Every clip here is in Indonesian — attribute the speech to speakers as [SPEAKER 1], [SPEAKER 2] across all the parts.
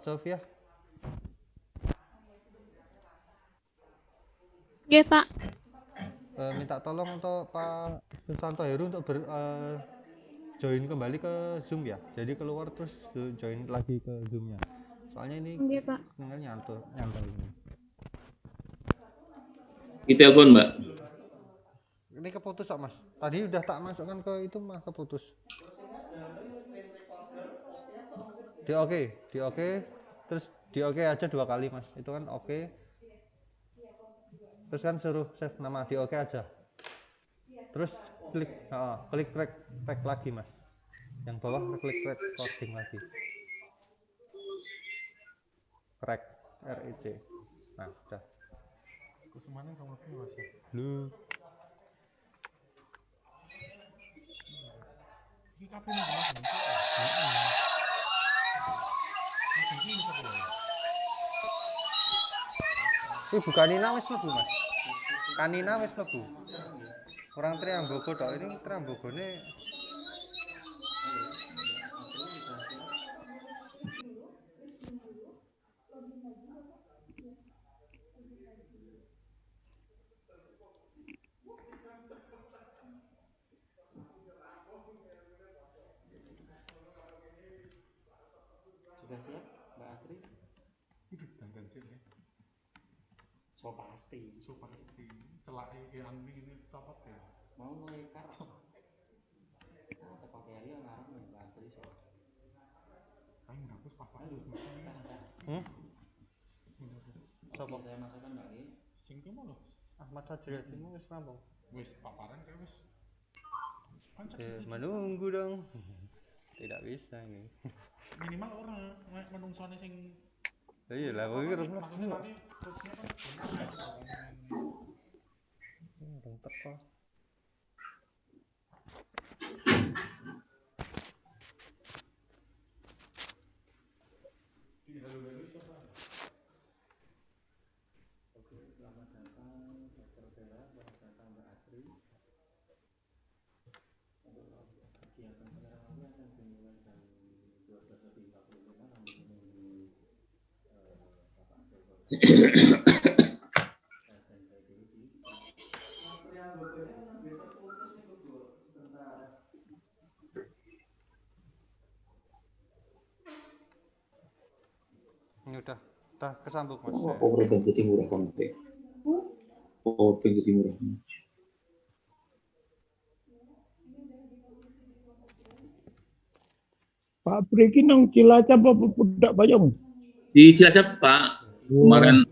[SPEAKER 1] Mbak Sofia.
[SPEAKER 2] Oke, Pak.
[SPEAKER 1] Minta tolong untuk Pak Susanto Heru untuk join kembali ke Zoom ya. Jadi keluar terus join lagi ke Zoom-nya. Soalnya ini
[SPEAKER 2] Oke, Pak.
[SPEAKER 1] nyantol ini.
[SPEAKER 3] Ditelepon, Mbak.
[SPEAKER 1] Ini keputus kok Mas. Tadi udah tak masukkan ke itu mah keputus. Di oke. Terus di oke aja 2 kali Mas. Itu kan oke. Terus kan suruh save nama di oke aja. Terus klik track lagi Mas. Yang bawah klik recording lagi. Rec REC. Nah, udah.
[SPEAKER 4] Kesemana kamu Mas?
[SPEAKER 1] Lu
[SPEAKER 4] Iki kabeh nang Mas.
[SPEAKER 1] bukanina wis mlebu Mas. Kanina wis mlebu. Orang Triambogo tok ini Triambogone
[SPEAKER 5] Sudah siap, Mbak Astri?
[SPEAKER 4] Dandan sih ya.
[SPEAKER 5] So pasti.
[SPEAKER 4] Celake ini top ya.
[SPEAKER 5] Mau ngelekar. Ada pakai Ria ngarang nih Mbak Astri so.
[SPEAKER 4] Kayak ngapus papa.
[SPEAKER 1] Sopo?
[SPEAKER 5] Saya masukkan Mbak Ria.
[SPEAKER 4] Sing ki mau lho.
[SPEAKER 1] Ahmad Fajriatimu wis rampung.
[SPEAKER 4] Wis paparan kayak wis.
[SPEAKER 1] Menunggu dong. Tidak bisa ini.
[SPEAKER 4] Minimal orang menungsone sing
[SPEAKER 1] Iya lah, kowe kira
[SPEAKER 4] maksudnya nanti terusnya kan
[SPEAKER 1] orang teko.
[SPEAKER 5] Oke, selamat datang Dr. Vera, selamat datang Mbak Astri. Untuk kegiatan penyerahan akan dimulai jam 12.45 sampai menunggu Bapak Joko.
[SPEAKER 1] Ini udah kesambung Mas.
[SPEAKER 3] Oh, udah jadi murah banget. Oh, jadi murah.
[SPEAKER 6] Pak Briki nang Cilacap apa Pudak Bayam?
[SPEAKER 3] Di Cilacap, Pak. Kemarin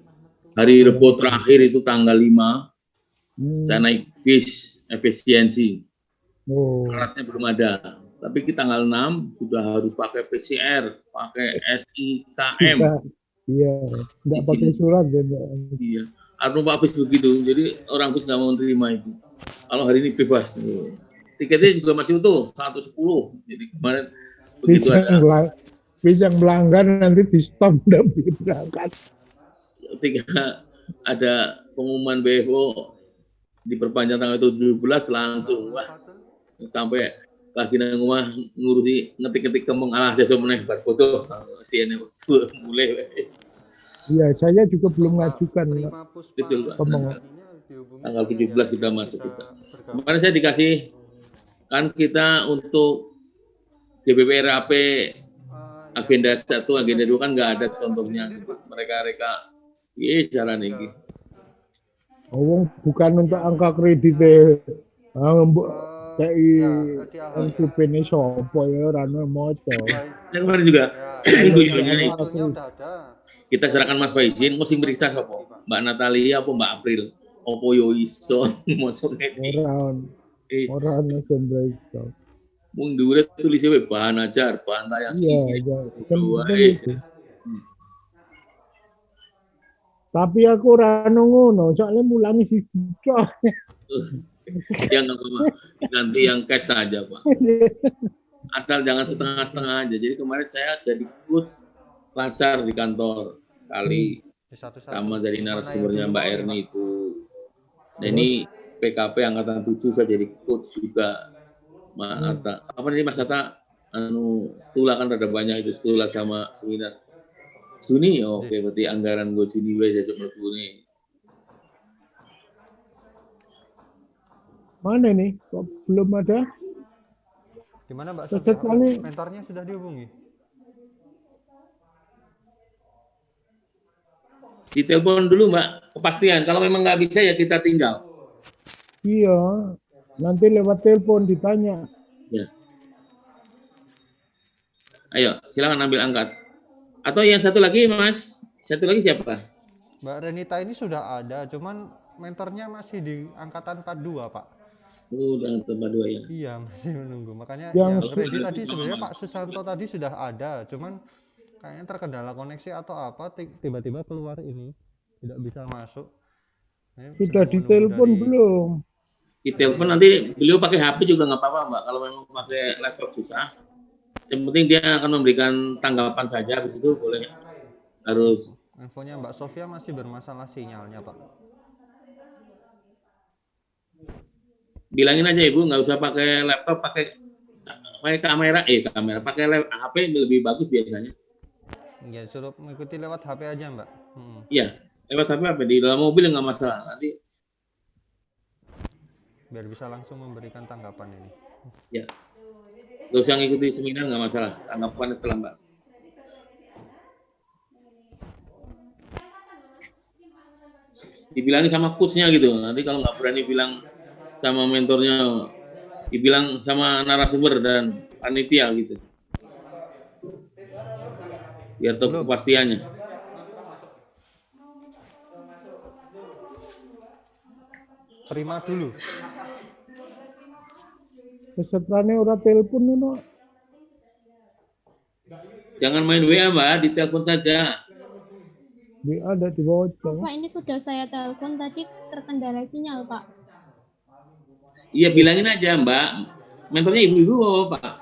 [SPEAKER 3] hari Rebo terakhir itu tanggal 5. Saya naik bis efisiensi. Syaratnya belum ada. Tapi kita tanggal 6 sudah harus pakai PCR, pakai SIKM.
[SPEAKER 6] Iya, tidak pakai surat ya.
[SPEAKER 3] Iya. Arno Pak bis begitu. Jadi orang bis nggak mau terima itu. Kalau hari ini bebas. Tiketnya juga masih utuh 110. Jadi kemarin begitu ada.
[SPEAKER 6] Bis yang melanggar nanti di stop udah boleh berangkat.
[SPEAKER 3] Ketika ada pengumuman BFO diperpanjang tanggal 17 langsung wah sampai lagi nang rumah ngurusi ngetik-ngetik kemeng saya meneh bar foto CNN mulai.
[SPEAKER 6] Iya, saya juga belum ngajukan.
[SPEAKER 3] Betul, Pak. Tanggal 17 kita masuk kita. Kemarin saya dikasih kan kita untuk DPP RAP agenda 1, agenda 2 kan nggak ada contohnya. Mereka jalan ini.
[SPEAKER 6] Oh, bukan untuk angka kredit deh. Kayak NPP ini sopo ya, Rano Moco.
[SPEAKER 3] Yang kemarin juga, kita serahkan Mas Faizin, mesti meriksa sopo. Mbak Natalia apa Mbak April? Opo yo iso moco ngene.
[SPEAKER 6] Orang yang meriksa.
[SPEAKER 3] Mung dhuwure tulisnya bahan ajar, bahan tayang isi.
[SPEAKER 6] Tapi aku rano ngono, soalnya mulangi si Cicok.
[SPEAKER 3] Ya nggak apa-apa, ganti yang cash saja Pak. Asal jangan setengah-setengah aja. Jadi kemarin saya jadi coach lancar di kantor sekali. Sama dari narasumbernya Mbak Erni itu. Nah ini PKP Angkatan 7 saya jadi coach juga. Mas Atta, apa nih Mas Atta? Stula kan ada banyak itu, stula sama seminar. Juni, oke, berarti anggaran gue Juni wes ya Juni.
[SPEAKER 6] Mana nih? Kok belum ada?
[SPEAKER 1] Gimana Mbak Sofia?
[SPEAKER 6] Pesertanya
[SPEAKER 1] Mentornya sudah dihubungi?
[SPEAKER 3] Ditelepon dulu Mbak, kepastian. Kalau memang nggak bisa ya kita tinggal.
[SPEAKER 6] iya. Nanti lewat telepon ditanya.
[SPEAKER 3] Ya. Ayo, silakan ambil angkat. Atau yang satu lagi Mas, satu lagi siapa?
[SPEAKER 1] Mbak Renita ini sudah ada, cuman mentornya masih di angkatan 42 Pak.
[SPEAKER 3] Udah tempat dua ya.
[SPEAKER 1] Iya masih menunggu. Makanya
[SPEAKER 6] Yang
[SPEAKER 1] yang ready tadi sebenarnya Pak Susanto tadi sudah ada, cuman kayaknya terkendala koneksi atau apa, tiba-tiba keluar ini tidak bisa masuk. Ini
[SPEAKER 6] sudah
[SPEAKER 1] sedang menunggu
[SPEAKER 6] ditelepon
[SPEAKER 1] dari-
[SPEAKER 6] belum?
[SPEAKER 3] Ditelepon nanti beliau pakai HP juga nggak apa-apa Mbak. Kalau memang pakai laptop susah. Yang penting dia akan memberikan tanggapan saja. Habis itu boleh harus
[SPEAKER 1] Infonya Mbak Sofia masih bermasalah sinyalnya Pak.
[SPEAKER 3] bilangin aja Ibu, nggak usah pakai laptop, pakai kamera, pakai HP lebih bagus biasanya.
[SPEAKER 1] Ya suruh mengikuti lewat HP aja Mbak.
[SPEAKER 3] Iya, lewat HP apa di dalam mobil nggak masalah. Nanti
[SPEAKER 1] Biar bisa langsung memberikan tanggapan ini.
[SPEAKER 3] ya, nggak usah ngikuti seminar nggak masalah. Tanggapan setelah Mbak. Dibilangin sama coachnya gitu. Nanti kalau nggak berani bilang sama mentornya, dibilang sama narasumber dan panitia gitu. Biar tahu kepastiannya.
[SPEAKER 1] Terima dulu.
[SPEAKER 6] Pesertanya ora telepon no.
[SPEAKER 3] Jangan main WA Mbak, ditelepon saja.
[SPEAKER 6] WA ada di bawah.
[SPEAKER 2] Pak, ini sudah saya telepon tadi terkendala sinyal, Pak.
[SPEAKER 3] Iya bilangin aja Mbak. Mentornya ibu-ibu Pak.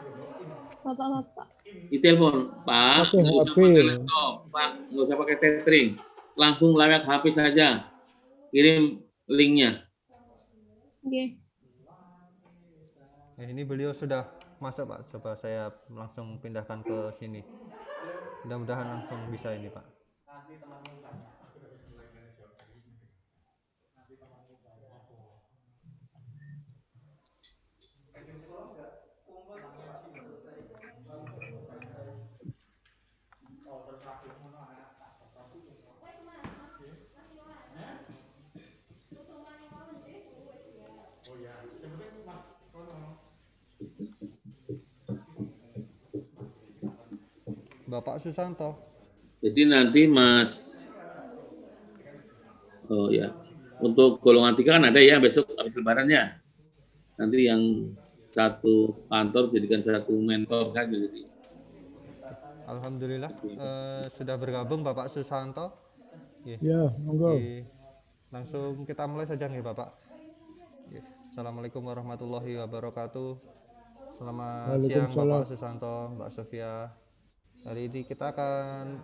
[SPEAKER 2] Bapak-bapak.
[SPEAKER 3] Ditelepon Pak,
[SPEAKER 6] Pakai
[SPEAKER 3] nggak usah
[SPEAKER 6] HP.
[SPEAKER 3] pakai laptop, Pak, nggak usah pakai tethering, langsung lewat HP saja. Kirim linknya.
[SPEAKER 2] Oke.
[SPEAKER 1] Ini beliau sudah masuk Pak. Coba saya langsung pindahkan ke sini. Mudah-mudahan langsung bisa ini Pak. Bapak Susanto.
[SPEAKER 3] Jadi nanti Mas, oh ya, untuk golongan 3 kan ada ya besok habis lebarannya. Nanti yang satu kantor jadikan satu mentor saja. Jadi.
[SPEAKER 1] Alhamdulillah sudah bergabung Bapak Susanto.
[SPEAKER 6] Ya, monggo.
[SPEAKER 1] Langsung kita mulai saja nih Bapak. Assalamualaikum warahmatullahi wabarakatuh. Selamat siang Bapak Susanto, Mbak Sofia. Hari ini kita akan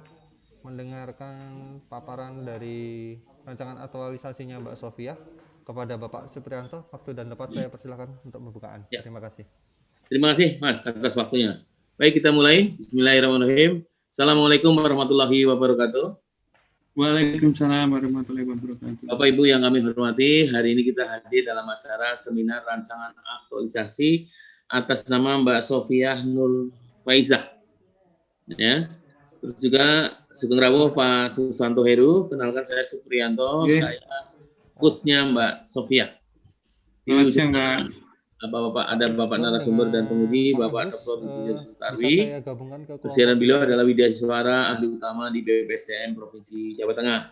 [SPEAKER 1] mendengarkan paparan dari rancangan aktualisasinya Mbak Sofia kepada Bapak Suprianto. Waktu dan tempat saya persilakan untuk pembukaan.
[SPEAKER 3] Ya.
[SPEAKER 1] Terima kasih.
[SPEAKER 3] Terima kasih Mas atas waktunya. Baik, kita mulai. Bismillahirrahmanirrahim. Assalamualaikum warahmatullahi wabarakatuh.
[SPEAKER 7] Waalaikumsalam warahmatullahi wabarakatuh.
[SPEAKER 3] Bapak Ibu yang kami hormati, hari ini kita hadir dalam acara seminar rancangan aktualisasi atas nama Mbak Sofia Nur Faizah. Ya. Terus juga Sugeng Rawuh Pak Susanto Heru, kenalkan saya Suprianto, saya coachnya Mbak Sofia.
[SPEAKER 7] Selamat siang, Mbak.
[SPEAKER 3] Bapak ada Bapak narasumber dan penguji, Bapak Dr. Insinyur Sutarwi.
[SPEAKER 1] Saya gabungkan ke
[SPEAKER 3] Kesiaran beliau adalah Widya Suara, ahli utama di BPSDM Provinsi Jawa Tengah.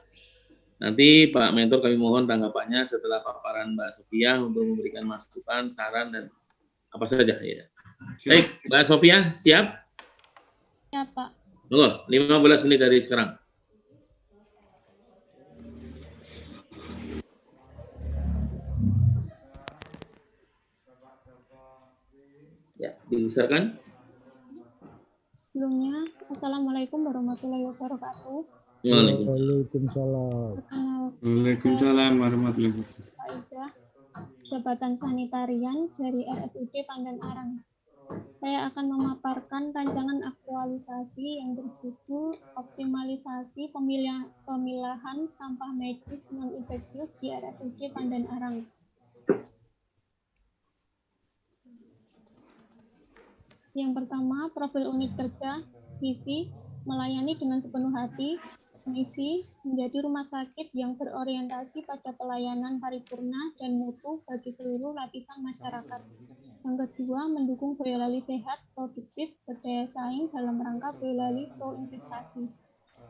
[SPEAKER 3] Nanti Pak Mentor kami mohon tanggapannya setelah paparan Mbak Sofia untuk memberikan masukan, saran, dan apa saja. Ya. Baik, Mbak Sofia, siap?
[SPEAKER 2] Ya, Pak.
[SPEAKER 3] Tunggu, 15 menit dari sekarang. Ya, dibesarkan.
[SPEAKER 2] Sebelumnya, Assalamualaikum warahmatullahi wabarakatuh.
[SPEAKER 6] Waalaikumsalam.
[SPEAKER 7] Waalaikumsalam warahmatullahi wabarakatuh.
[SPEAKER 2] Faizah, Jabatan Sanitarian dari RSUD Pandan Arang. Saya akan memaparkan rancangan aktualisasi yang berjudul Optimalisasi Pemilahan Sampah Medis Non-Infeksius di RSUD Pandan Arang. Yang pertama, profil unit kerja, visi, melayani dengan sepenuh hati, misi, menjadi rumah sakit yang berorientasi pada pelayanan paripurna dan mutu bagi seluruh lapisan masyarakat. Yang kedua, mendukung Boyolali sehat, produktif, berdaya saing dalam rangka Boyolali Pro Investasi.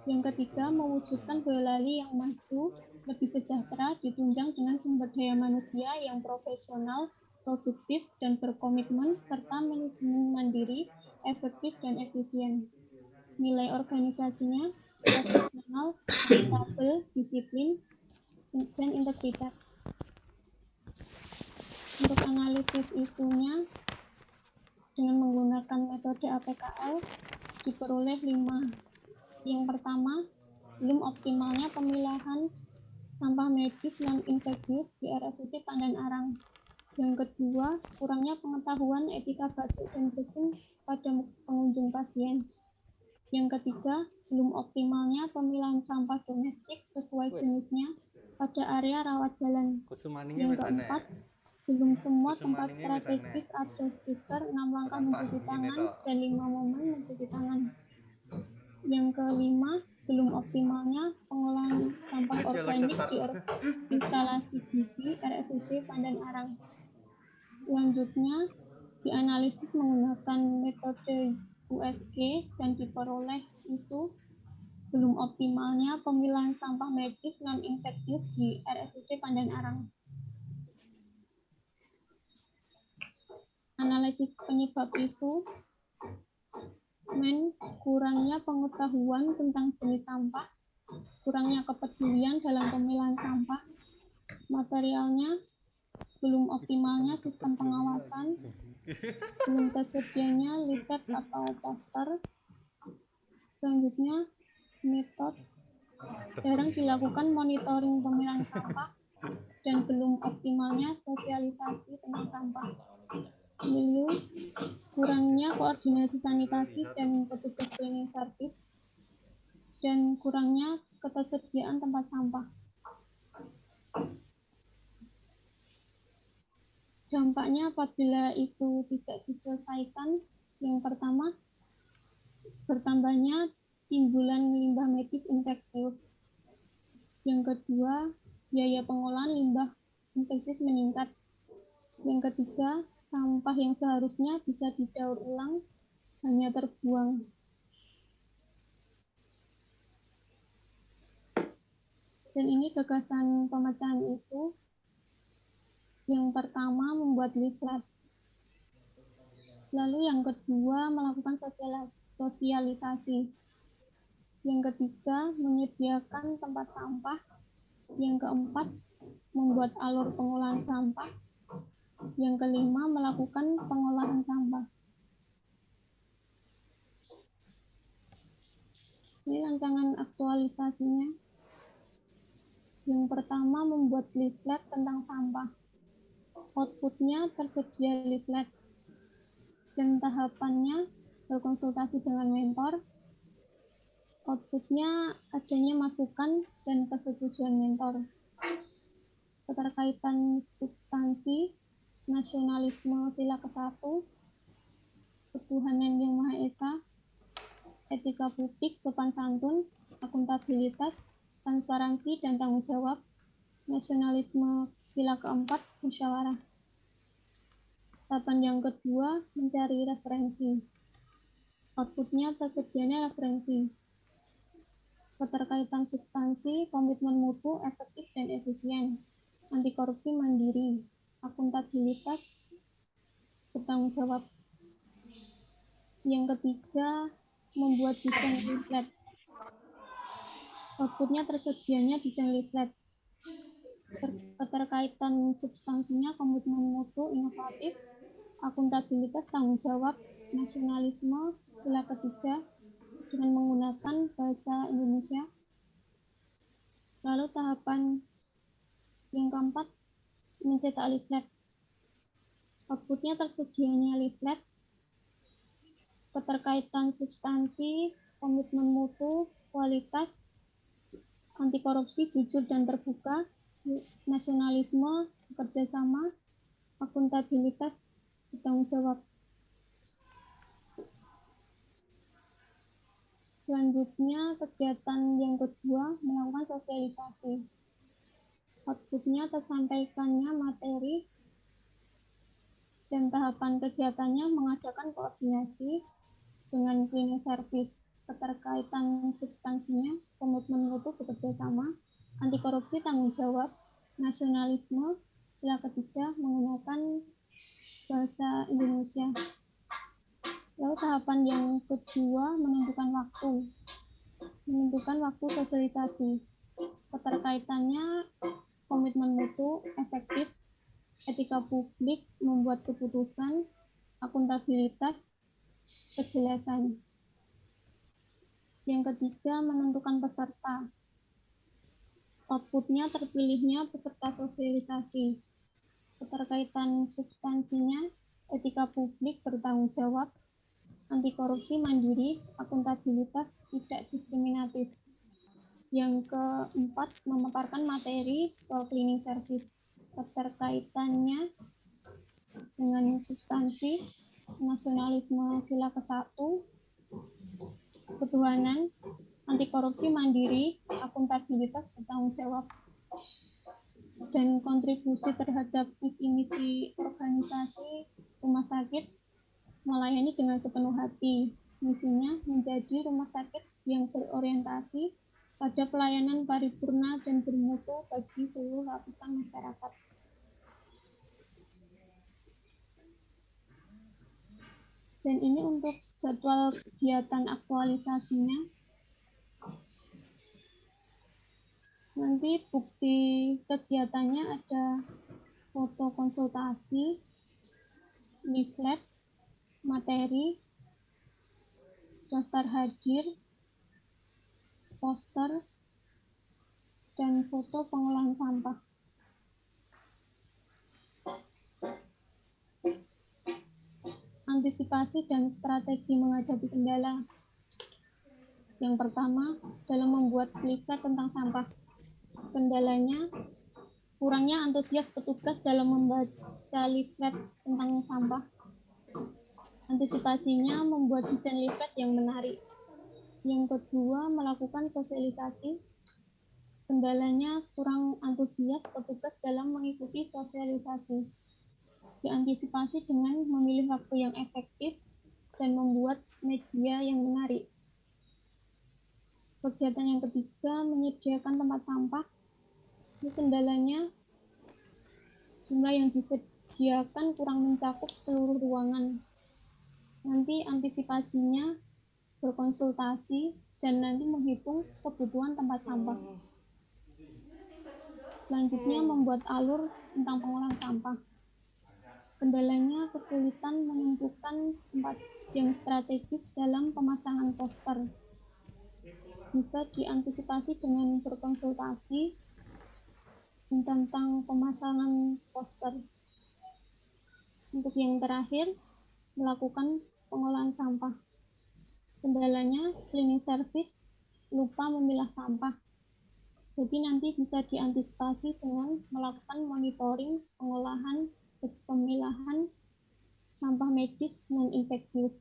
[SPEAKER 2] Yang ketiga, mewujudkan Boyolali yang maju, lebih sejahtera, ditunjang dengan sumber daya manusia yang profesional, produktif, dan berkomitmen, serta manajemen mandiri, efektif, dan efisien. Nilai organisasinya profesional, akuntabel, disiplin, dan integritas. Untuk analisis isunya, dengan menggunakan metode APKL, diperoleh 5. Yang pertama, belum optimalnya pemilahan sampah medis non-infeksius di RSUD Pandan Arang. Yang kedua, kurangnya pengetahuan etika batuk dan bersin pada pengunjung pasien. Yang ketiga, belum optimalnya pemilahan sampah domestik sesuai jenisnya pada area rawat jalan. Yang keempat, belum semua tempat strategis ada stiker 6 langkah mencuci tangan dan 5 momen mencuci tangan. Yang kelima, belum optimalnya pengolahan sampah organik di instalasi gizi RSUD Pandan Arang. Selanjutnya, dianalisis menggunakan metode USG dan diperoleh isu belum optimalnya pemilahan sampah medis non-infeksius di RSUD Pandan Arang. Analisis penyebab isu, kurangnya pengetahuan tentang jenis sampah, kurangnya kepedulian dalam pemilahan sampah, materialnya, belum optimalnya sistem pengawasan, belum tersedianya leaflet atau poster. Selanjutnya, metode jarang dilakukan monitoring pemilahan sampah dan belum optimalnya sosialisasi tentang sampah. Kurangnya koordinasi sanitasi dan petugas cleaning service, dan kurangnya ketersediaan tempat sampah. Dampaknya apabila isu tidak diselesaikan, yang pertama, bertambahnya timbulan limbah medis infeksius. Yang kedua, biaya pengolahan limbah infeksius meningkat. Yang ketiga, sampah yang seharusnya bisa didaur ulang hanya terbuang. Dan ini gagasan pemecahan isu. Yang pertama, membuat leaflet. Lalu yang kedua, melakukan sosialisasi. Yang ketiga, menyediakan tempat sampah. Yang keempat, membuat alur pengolahan sampah. Yang kelima, melakukan pengolahan sampah. Ini rancangan aktualisasinya. Yang pertama, membuat leaflet tentang sampah. Outputnya tersedia leaflet. Dan tahapannya berkonsultasi dengan mentor. Outputnya adanya masukan dan persetujuan mentor. Keterkaitan substansi, nasionalisme sila ke-1, ketuhanan yang Maha Esa, etika publik, sopan santun, akuntabilitas, transparansi dan tanggung jawab, nasionalisme sila ke-4, musyawarah. Tahapan yang kedua, mencari referensi. Outputnya tersedianya referensi. Keterkaitan substansi, komitmen mutu, efektif dan efisien, anti korupsi mandiri, akuntabilitas, bertanggung jawab. Yang ketiga, membuat desain leaflet. Outputnya tersedianya desain leaflet. Keterkaitan substansinya, komitmen mutu, inovatif, akuntabilitas, tanggung jawab, nasionalisme, sila ketiga, dengan menggunakan bahasa Indonesia. Lalu tahapan yang keempat, mencetak leaflet. Outputnya tersedianya leaflet. keterkaitan substansi, komitmen mutu, kualitas, anti korupsi, jujur dan terbuka, nasionalisme, kerjasama, akuntabilitas, bertanggung jawab. Selanjutnya, kegiatan yang kedua, melakukan sosialisasi. Outputnya tersampaikannya materi dan tahapan kegiatannya mengadakan koordinasi dengan cleaning service, keterkaitan substansinya, komitmen mutu bekerjasama, anti korupsi tanggung jawab, nasionalisme, sila ketiga menggunakan bahasa Indonesia. Lalu tahapan yang kedua menentukan waktu sosialisasi. Keterkaitannya komitmen mutu, efektif, etika publik, membuat keputusan, akuntabilitas, kejelasan. Yang ketiga menentukan peserta. Outputnya terpilihnya peserta sosialisasi. Keterkaitan substansinya, etika publik bertanggung jawab, anti korupsi mandiri, akuntabilitas tidak diskriminatif. Yang keempat, memaparkan materi ke cleaning service. Keterkaitannya dengan substansi, nasionalisme sila ke-1, ketuhanan, anti korupsi mandiri, akuntabilitas bertanggung jawab. Dan kontribusi terhadap visi misi organisasi rumah sakit melayani dengan sepenuh hati. Misinya menjadi rumah sakit yang berorientasi pada pelayanan paripurna dan bermutu bagi seluruh lapisan masyarakat. Dan ini untuk jadwal kegiatan aktualisasinya. Nanti bukti kegiatannya ada foto konsultasi, leaflet, materi, daftar hadir, poster, dan foto pengolahan sampah. Antisipasi dan strategi menghadapi kendala. Yang pertama, dalam membuat leaflet tentang sampah. Kendalanya, kurangnya antusias petugas dalam membaca leaflet tentang sampah. Antisipasinya membuat desain leaflet yang menarik. Yang kedua, melakukan sosialisasi. Kendalanya kurang antusias petugas dalam mengikuti sosialisasi. Diantisipasi dengan memilih waktu yang efektif dan membuat media yang menarik. Kegiatan yang ketiga, menyediakan tempat sampah. Ini kendalanya, jumlah yang disediakan kurang mencakup seluruh ruangan. Nanti antisipasinya berkonsultasi dan nanti menghitung kebutuhan tempat sampah. Selanjutnya membuat alur tentang pengolahan sampah. Kendalanya kesulitan menentukan tempat yang strategis dalam pemasangan poster. Bisa diantisipasi dengan berkonsultasi tentang pemasangan poster. Untuk yang terakhir, melakukan pengolahan sampah. Kendalanya, cleaning service lupa memilah sampah. Jadi nanti bisa diantisipasi dengan melakukan monitoring, pengolahan, pemilahan sampah medis non-infeksius.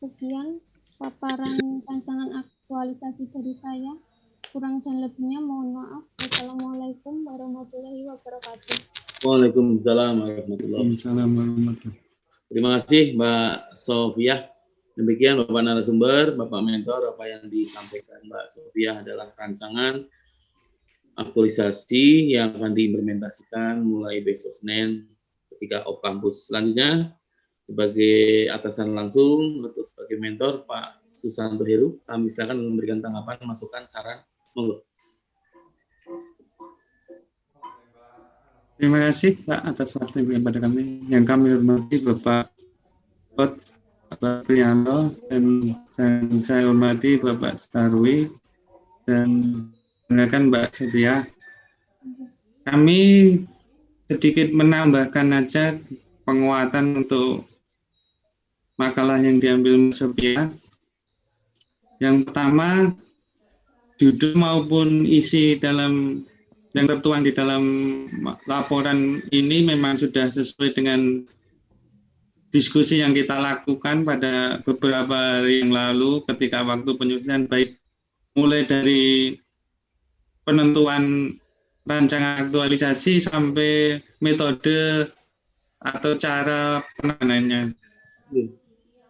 [SPEAKER 2] Sekian paparan rancangan aktualisasi dari saya. Kurang dan lebihnya mohon maaf. Wassalamualaikum warahmatullahi wabarakatuh.
[SPEAKER 3] Waalaikumsalam warahmatullahi wabarakatuh. Terima kasih Mbak Sofia. Demikian Bapak narasumber, Bapak mentor, apa yang disampaikan Mbak Sofia adalah rancangan aktualisasi yang akan diimplementasikan mulai besok Senin ketika off kampus. Selanjutnya sebagai atasan langsung atau sebagai mentor Pak Susanto Heru, kami silakan memberikan tanggapan, masukan, saran. Monggo.
[SPEAKER 7] Terima kasih Pak atas waktu yang pada kami. Yang kami hormati Bapak Coach, Bapak Prianto, dan saya hormati Bapak Starwi dan Mbak Sofia. Kami sedikit menambahkan aja penguatan untuk makalah yang diambil Mbak Sophia. Yang pertama, judul maupun isi dalam yang tertuang di dalam laporan ini memang sudah sesuai dengan diskusi yang kita lakukan pada beberapa hari yang lalu ketika waktu penyusunan, baik mulai dari penentuan rancangan aktualisasi sampai metode atau cara penanganannya.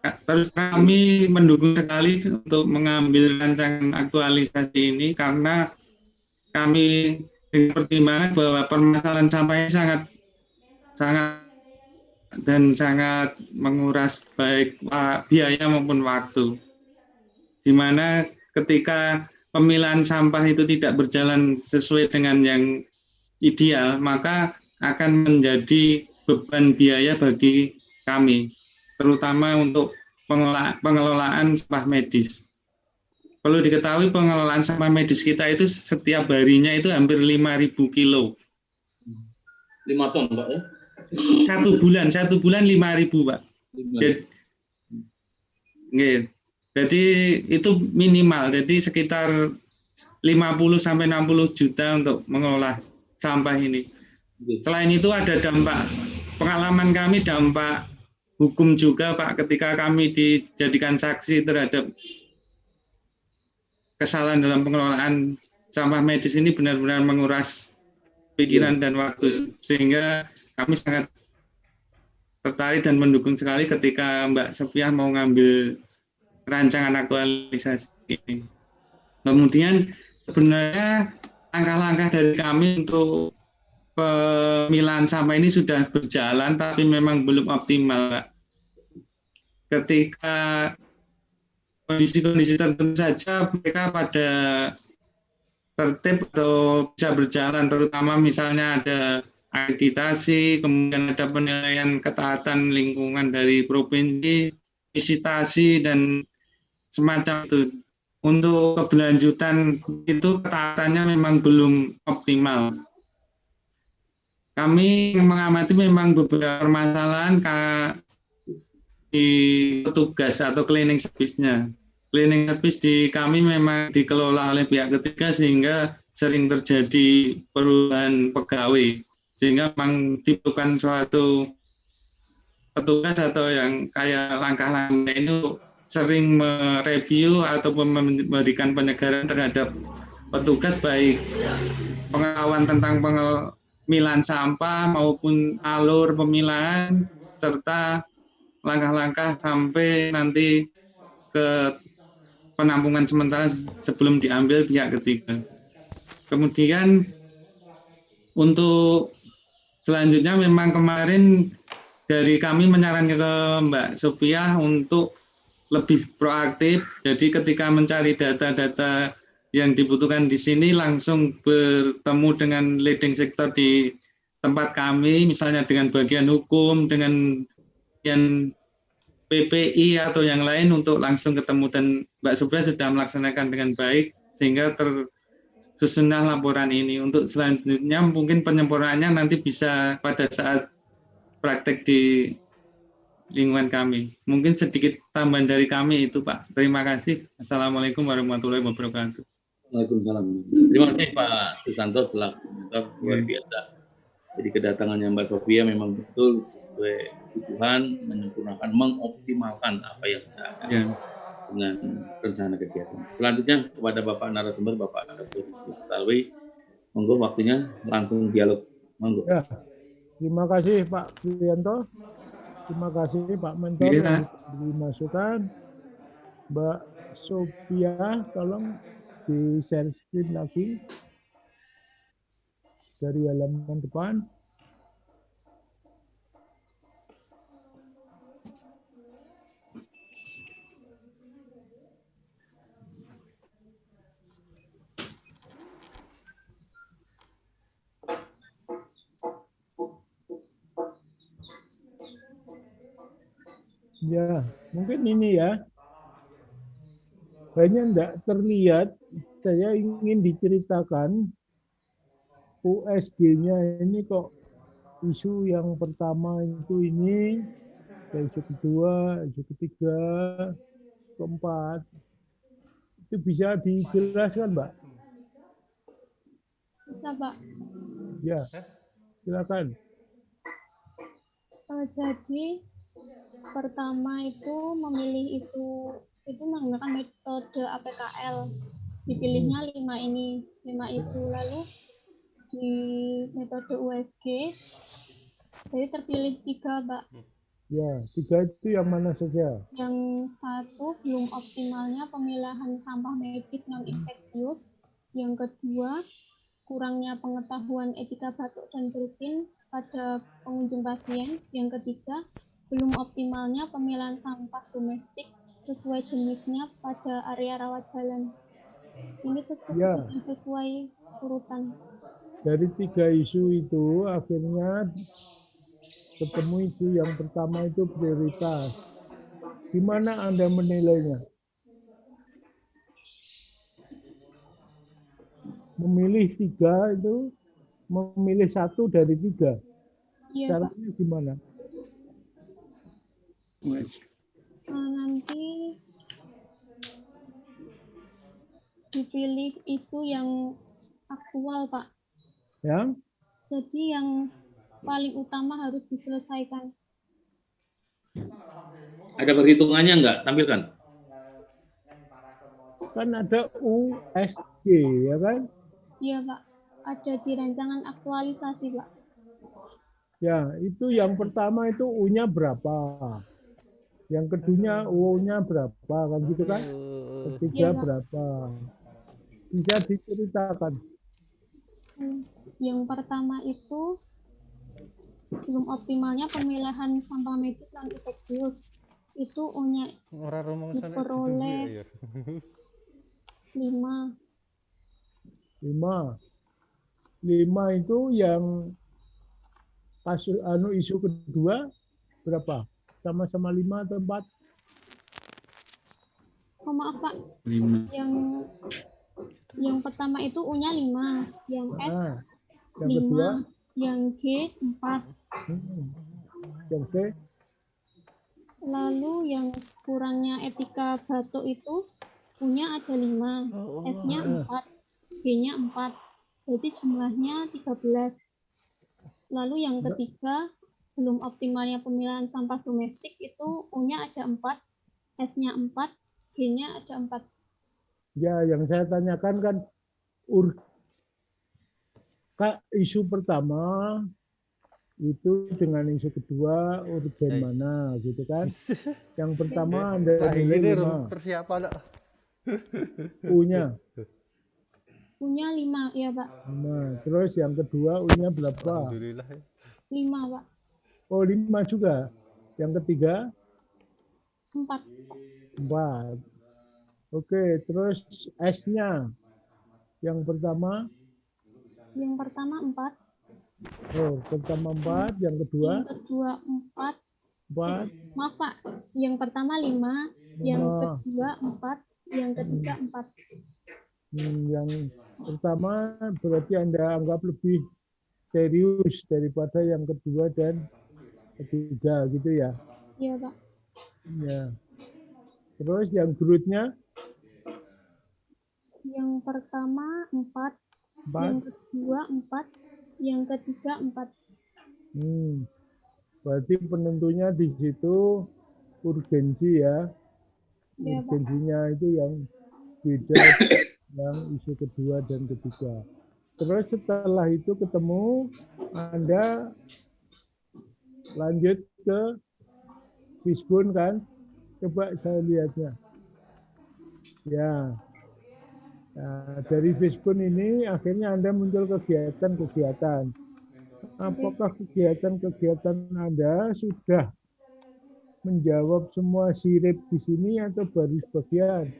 [SPEAKER 7] Terus kami mendukung sekali untuk mengambil rancangan aktualisasi ini karena kami dengan pertimbangan bahwa permasalahan sampah ini sangat menguras baik biaya maupun waktu. Di mana ketika pemilahan sampah itu tidak berjalan sesuai dengan yang ideal, maka akan menjadi beban biaya bagi kami, terutama untuk pengelolaan sampah medis. Perlu diketahui pengelolaan sampah medis kita itu setiap harinya itu hampir 5.000 kilo.
[SPEAKER 3] 5 ton, Pak ya?
[SPEAKER 7] Satu bulan 5.000, Pak. Jadi itu minimal, jadi sekitar 50-60 juta untuk mengolah sampah ini. Selain itu ada dampak, pengalaman kami dampak hukum juga, Pak, ketika kami dijadikan saksi terhadap kesalahan dalam pengelolaan sampah medis ini benar-benar menguras pikiran dan waktu, sehingga kami sangat tertarik dan mendukung sekali ketika Mbak Sophia mau ngambil rancangan aktualisasi ini. Kemudian sebenarnya langkah-langkah dari kami untuk pemilahan sampah ini sudah berjalan, tapi memang belum optimal, Pak. Ketika kondisi-kondisi tertentu saja mereka pada tertib atau bisa berjalan, terutama misalnya ada akreditasi, kemudian ada penilaian ketaatan lingkungan dari provinsi, visitasi, dan semacam itu. Untuk keberlanjutan itu ketaatannya memang belum optimal. Kami mengamati memang beberapa permasalahan di petugas atau cleaning service-nya. Cleaning service di kami memang dikelola oleh pihak ketiga sehingga sering terjadi perubahan pegawai. Sehingga memang dibutuhkan suatu petugas atau yang kayak langkah-langkah itu sering mereview atau memberikan penyegaran terhadap petugas, baik pengetahuan tentang pemilahan sampah maupun alur pemilahan, serta langkah-langkah sampai nanti ke penampungan sementara sebelum diambil pihak ketiga. Kemudian untuk selanjutnya memang kemarin dari kami menyarankan ke Mbak Sophia untuk lebih proaktif. Jadi ketika mencari data-data yang dibutuhkan di sini langsung bertemu dengan leading sector di tempat kami, misalnya dengan bagian hukum, dengan bagian PPI atau yang lain untuk langsung ketemu, dan Mbak Sophia sudah melaksanakan dengan baik sehingga tersusunlah laporan ini. Untuk selanjutnya mungkin penyempurnaannya nanti bisa pada saat praktek di lingkungan kami. Mungkin sedikit tambahan dari kami itu, Pak. Terima kasih. Assalamualaikum warahmatullahi wabarakatuh.
[SPEAKER 3] Waalaikumsalam. Terima kasih Pak Susanto selaku luar biasa. Jadi kedatangannya Mbak Sophia memang betul sesuai kebutuhan, menyempurnakan, mengoptimalkan apa yang kita ada dengan rencana kegiatan. Selanjutnya kepada Bapak narasumber, Bapak Dr. Talwi, monggo waktunya langsung dialog. Monggo.
[SPEAKER 6] Ya, terima kasih Pak Priyanto. Terima kasih Pak Mentor yang diberi masukan. Mbak Sophia, tolong di share screen lagi dari halaman depan. Ya, mungkin ini ya. Hanya tidak terlihat, saya ingin diceritakan USG-nya ini kok isu yang pertama itu ini, isu kedua, isu ketiga, keempat, itu bisa dijelaskan, Mbak?
[SPEAKER 2] Bisa, Pak.
[SPEAKER 6] Ya, silakan.
[SPEAKER 2] Jadi pertama itu memilih itu menggunakan metode APKL. Dipilihnya 5 isu. Lalu di metode USG jadi terpilih 3, Mbak.
[SPEAKER 6] Ya, 3 itu yang mana saja?
[SPEAKER 2] Yang satu, belum optimalnya pemilahan sampah medis non infeksius. Yang kedua, kurangnya pengetahuan etika batuk dan bersin pada pengunjung pasien. Yang ketiga, belum optimalnya pemilahan sampah domestik sesuai jenisnya pada area rawat jalan. Ini
[SPEAKER 6] Ya.
[SPEAKER 2] sesuai urutan.
[SPEAKER 6] Dari 3 isu itu akhirnya ketemu itu yang pertama itu prioritas. Gimana Anda menilainya? Memilih 3 itu, memilih 1 dari 3.
[SPEAKER 2] Iya, Pak.
[SPEAKER 6] Caranya gimana?
[SPEAKER 2] Nanti dipilih isu yang aktual, Pak.
[SPEAKER 6] Ya?
[SPEAKER 2] Jadi yang paling utama harus diselesaikan.
[SPEAKER 3] Ada perhitungannya nggak? Tampilkan.
[SPEAKER 6] Kan ada USG, ya kan?
[SPEAKER 2] Iya, Pak. Ada di rancangan aktualisasi, Pak.
[SPEAKER 6] Ya, itu yang pertama itu U-nya berapa? Yang kedua U-nya berapa? Kan gitu kan? Ketiga
[SPEAKER 2] Iya, Pak.
[SPEAKER 6] berapa? Bisa diceritakan.
[SPEAKER 2] Yang pertama itu belum optimalnya pemilahan sampah medis non infeksius. Itu U-nya diperoleh 5.
[SPEAKER 6] 5 itu yang kasus isu kedua berapa? Sama-sama 5 atau 4?
[SPEAKER 2] Oh, maaf, Pak.
[SPEAKER 7] 5.
[SPEAKER 2] Yang pertama itu U-nya 5, yang S
[SPEAKER 6] Yang kedua,
[SPEAKER 2] 5, yang G 4.
[SPEAKER 6] Yang C,
[SPEAKER 2] Lalu yang kurangnya etika batuk itu U-nya ada 5, S-nya 4, G-nya 4. Jadi jumlahnya 13. Lalu yang ketiga, belum optimalnya pemilahan sampah domestik itu U-nya ada 4, S-nya 4, G-nya ada 4.
[SPEAKER 6] ya yang saya tanyakan kan isu pertama itu dengan isu kedua urgen mana gitu kan? Yang pertama Anda nilai 5.
[SPEAKER 1] Persiapan.
[SPEAKER 6] U-nya.
[SPEAKER 2] U-nya 5, ya, Pak.
[SPEAKER 6] Nah, terus yang kedua U-nya berapa?
[SPEAKER 1] Alhamdulillah.
[SPEAKER 2] 5, Pak.
[SPEAKER 6] Oh, 5 juga. Yang ketiga?
[SPEAKER 2] 4.
[SPEAKER 6] 4. Oke, terus S-nya. Yang pertama?
[SPEAKER 2] Yang pertama 4.
[SPEAKER 6] Oh, pertama 4, yang kedua?
[SPEAKER 2] Yang kedua 4.
[SPEAKER 6] 4.
[SPEAKER 2] Maaf, Pak. Yang pertama 5, yang kedua 4, yang ketiga 4.
[SPEAKER 6] Yang pertama berarti Anda anggap lebih serius daripada yang kedua dan ketiga gitu ya?
[SPEAKER 2] Iya, Pak.
[SPEAKER 6] Ya. Terus yang growth-nya?
[SPEAKER 2] Yang pertama 4, yang kedua 4, yang ketiga 4.
[SPEAKER 6] Berarti penentunya di situ urgensi ya.
[SPEAKER 2] Ya,
[SPEAKER 6] urgensinya itu yang beda yang isu kedua dan ketiga. Terus setelah itu ketemu, Anda lanjut ke Fishbone kan? Coba saya lihatnya. Ya. Nah, dari Fishbone ini akhirnya Anda muncul kegiatan-kegiatan. Apakah kegiatan-kegiatan Anda sudah menjawab semua sirip di sini atau baru sebagian?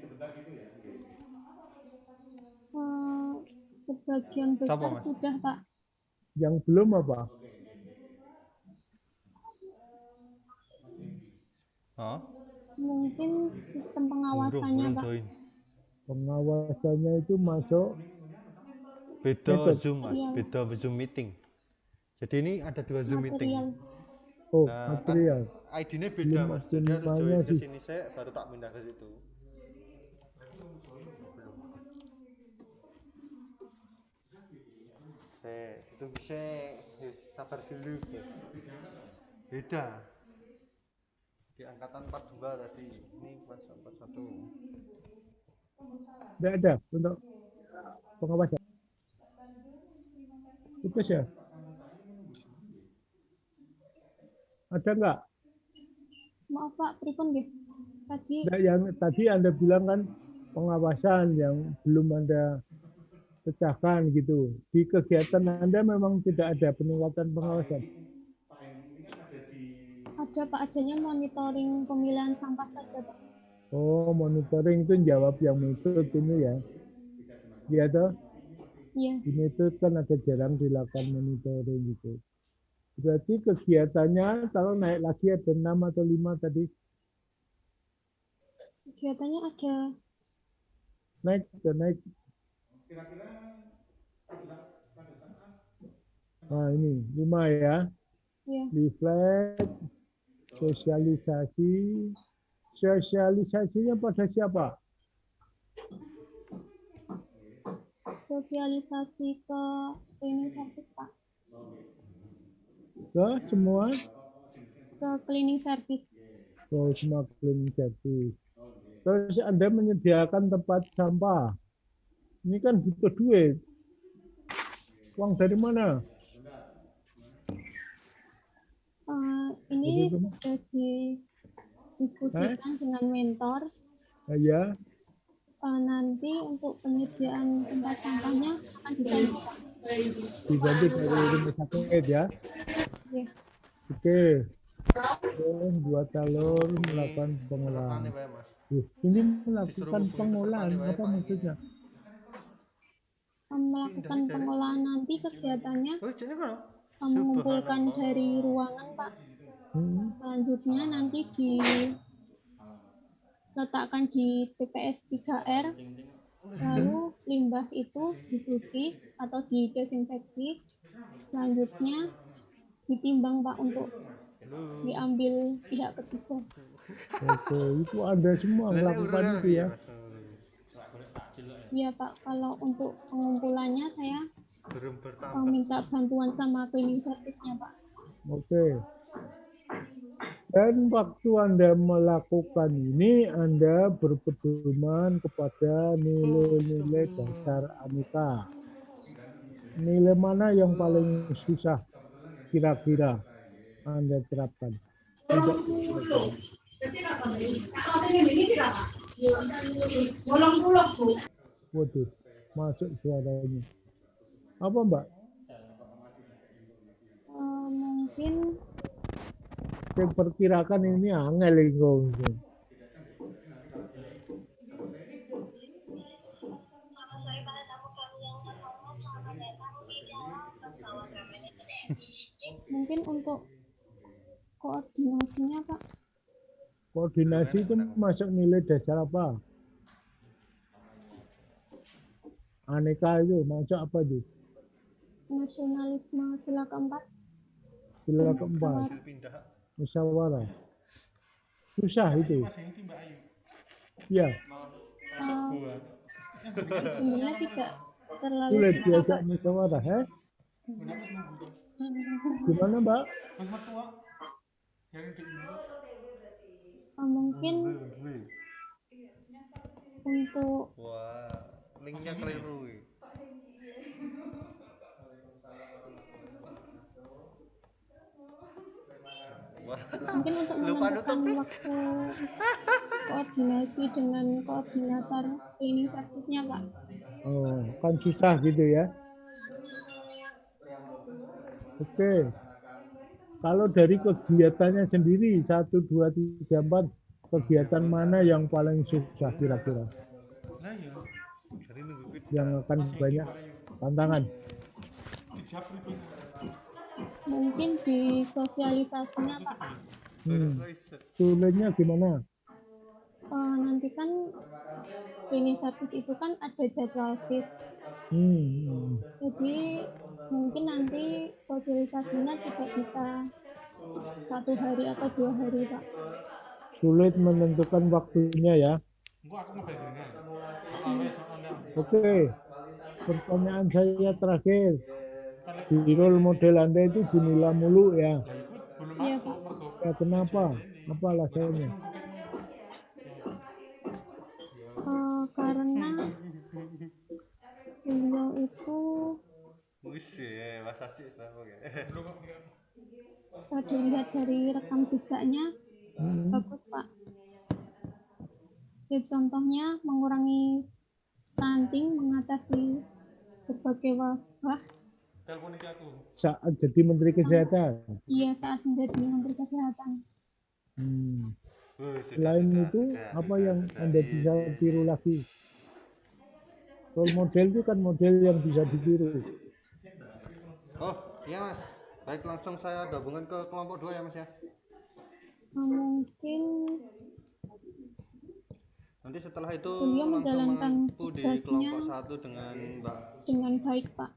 [SPEAKER 2] Sebagian besar sudah, Pak.
[SPEAKER 6] Yang belum apa?
[SPEAKER 2] Mungkin sistem pengawasannya, Pak.
[SPEAKER 6] Pengawasannya itu masuk
[SPEAKER 1] beda Zoom, Mas. Beda Zoom meeting. Jadi ini ada 2 Zoom meeting.
[SPEAKER 2] material.
[SPEAKER 6] Oh,
[SPEAKER 1] Nah,
[SPEAKER 6] material.
[SPEAKER 1] kan ID-nya beda
[SPEAKER 6] Belum
[SPEAKER 1] Mas. Jadi harus
[SPEAKER 6] optimalnya
[SPEAKER 1] join ke
[SPEAKER 6] sih.
[SPEAKER 1] sini saya baru tak pindah ke situ. Itu bisa sabar dulu. Beda. Di angkatan 42 tadi. Ini pas 41.
[SPEAKER 6] Tidak ada untuk pengawasan. Putus ya? Ada nggak?
[SPEAKER 2] Maaf Pak, pripun nggih? Tadi
[SPEAKER 6] Nggak, yang tadi Anda bilang kan pengawasan yang belum Anda pecahkan gitu. Di kegiatan Anda memang tidak ada peningkatan pengawasan.
[SPEAKER 2] ada Pak, adanya monitoring pemilihan sampah saja Pak.
[SPEAKER 6] Oh, monitoring itu jawab yang metode ini ya. Iya toh?
[SPEAKER 2] Iya,
[SPEAKER 6] Di metode kan ada jarang dilakukan monitoring gitu. Berarti kegiatannya kalau naik lagi ada 6 atau 5 tadi.
[SPEAKER 2] kegiatannya ada
[SPEAKER 6] Naik. Nah ini 5 ya.
[SPEAKER 2] ya
[SPEAKER 6] Leaflet, sosialisasi. Sosialisasinya pada siapa?
[SPEAKER 2] sosialisasi ke cleaning service Pak,
[SPEAKER 6] Ke semua?
[SPEAKER 2] ke cleaning service.
[SPEAKER 6] Oh, semua cleaning service. Terus Anda menyediakan tempat sampah. Ini kan butuh duit. Uang dari mana?
[SPEAKER 2] Ini
[SPEAKER 6] Jadi itu-
[SPEAKER 2] sudah didiskusikan dengan mentor.
[SPEAKER 6] Ya,
[SPEAKER 2] Nanti untuk penyediaan tempat sampahnya akan dibantu Pak.
[SPEAKER 6] diganti dari rumah sakit ya.
[SPEAKER 2] Ya,
[SPEAKER 6] Oke. Dan 2 talur melakukan pengolahan.
[SPEAKER 1] Pesertanya Pak Mas.
[SPEAKER 6] Ini
[SPEAKER 1] Disuruh
[SPEAKER 6] melakukan
[SPEAKER 1] hubungi
[SPEAKER 6] pengolahan
[SPEAKER 1] pesertanya,
[SPEAKER 6] apa
[SPEAKER 1] Pak.
[SPEAKER 6] maksudnya?
[SPEAKER 2] melakukan pengolahan nanti kegiatannya
[SPEAKER 1] Oh, sini kan?
[SPEAKER 2] mengumpulkan dari ruangan Pak. Selanjutnya nanti diletakkan di TPS 3R, lalu limbah itu dicuci atau didesinfeksi. Selanjutnya ditimbang Pak untuk diambil pihak ketiga.
[SPEAKER 6] Oke, itu Anda semua melakukan itu ya.
[SPEAKER 2] Iya Pak, kalau untuk pengumpulannya saya
[SPEAKER 1] Belum bertambah.
[SPEAKER 2] minta bantuan sama cleaning service-nya Pak.
[SPEAKER 6] Oke. Dan waktu Anda melakukan ini, Anda berpedoman kepada nilai-nilai dasar Aneka. Nilai mana yang paling susah kira-kira Anda terapkan? Tidak. Waduh, masuk suaranya. Apa Mbak?
[SPEAKER 2] Mungkin
[SPEAKER 6] Saya perkirakan ini angel ini.
[SPEAKER 2] mungkin untuk koordinasinya Pak,
[SPEAKER 6] Koordinasi itu masuk nilai dasar apa? Aneka itu masuk apa itu?
[SPEAKER 2] nasionalisme sila keempat,
[SPEAKER 6] Sila keempat,
[SPEAKER 1] Pindah.
[SPEAKER 6] musyawarah. Susah itu.
[SPEAKER 4] Mas Hengki Mbak Ayu.
[SPEAKER 6] Ya,
[SPEAKER 4] Masuk gua.
[SPEAKER 2] sebenarnya tidak terlalu
[SPEAKER 6] sulit
[SPEAKER 2] susah,
[SPEAKER 6] diajak
[SPEAKER 2] Pak.
[SPEAKER 6] musyawarah,
[SPEAKER 4] Mendapat nunggu.
[SPEAKER 6] Gimana Mbak?
[SPEAKER 4] Mas mertua. Yang di dulu.
[SPEAKER 2] Mungkin untuk
[SPEAKER 1] Wah, linknya keliru. Wah,
[SPEAKER 2] mungkin untuk
[SPEAKER 1] lupa
[SPEAKER 2] menentukan
[SPEAKER 1] nutup.
[SPEAKER 2] waktu koordinasi dengan koordinator cleaning service-nya Pak.
[SPEAKER 6] Oh, kan susah gitu ya. Oke. Kalau dari kegiatannya sendiri, 1, 2, 3, 4, kegiatan mana yang paling susah kira-kira?
[SPEAKER 4] Nah ya.
[SPEAKER 1] Jadi nunggu kita.
[SPEAKER 6] Yang akan banyak tantangan?
[SPEAKER 4] Dijawab pribadi.
[SPEAKER 2] Mungkin di sosialisasinya Pak.
[SPEAKER 6] Sulitnya gimana?
[SPEAKER 2] Nanti kan cleaning service itu kan ada jadwal shift.
[SPEAKER 6] Hmm.
[SPEAKER 2] Jadi mungkin nanti sosialisasinya tidak bisa 1 hari atau 2 hari, Pak.
[SPEAKER 6] Sulit menentukan waktunya ya.
[SPEAKER 4] Gua aku mau belajarnya. Apa soalnya?
[SPEAKER 6] Oke, pertanyaan saya terakhir. Di role model Anda itu Junila mulu ya.
[SPEAKER 4] Belum
[SPEAKER 2] Iya,
[SPEAKER 4] masuk.
[SPEAKER 2] Pak.
[SPEAKER 6] Ya kenapa? Apa alasannya?
[SPEAKER 2] Karena beliau itu
[SPEAKER 1] masa sih sama
[SPEAKER 2] dilihat dari rekam jejaknya bagus, Pak. Ya, contohnya mengurangi stunting, mengatasi berbagai wabah.
[SPEAKER 4] Telepon ke aku.
[SPEAKER 6] Saat jadi Menteri Kesehatan.
[SPEAKER 2] Iya, saat menjadi Menteri Kesehatan.
[SPEAKER 6] Selain itu, apa yang Anda bisa tiru lagi? Role model itu kan model yang bisa ditiru.
[SPEAKER 1] Oh iya Mas, baik langsung saya gabungan ke kelompok 2 ya Mas ya.
[SPEAKER 2] Mungkin
[SPEAKER 1] Nanti setelah itu
[SPEAKER 2] beliau
[SPEAKER 1] langsung
[SPEAKER 2] menjalankan
[SPEAKER 1] mengaku di
[SPEAKER 2] tugasnya
[SPEAKER 1] kelompok 1 dengan Mbak
[SPEAKER 2] dengan baik, Pak.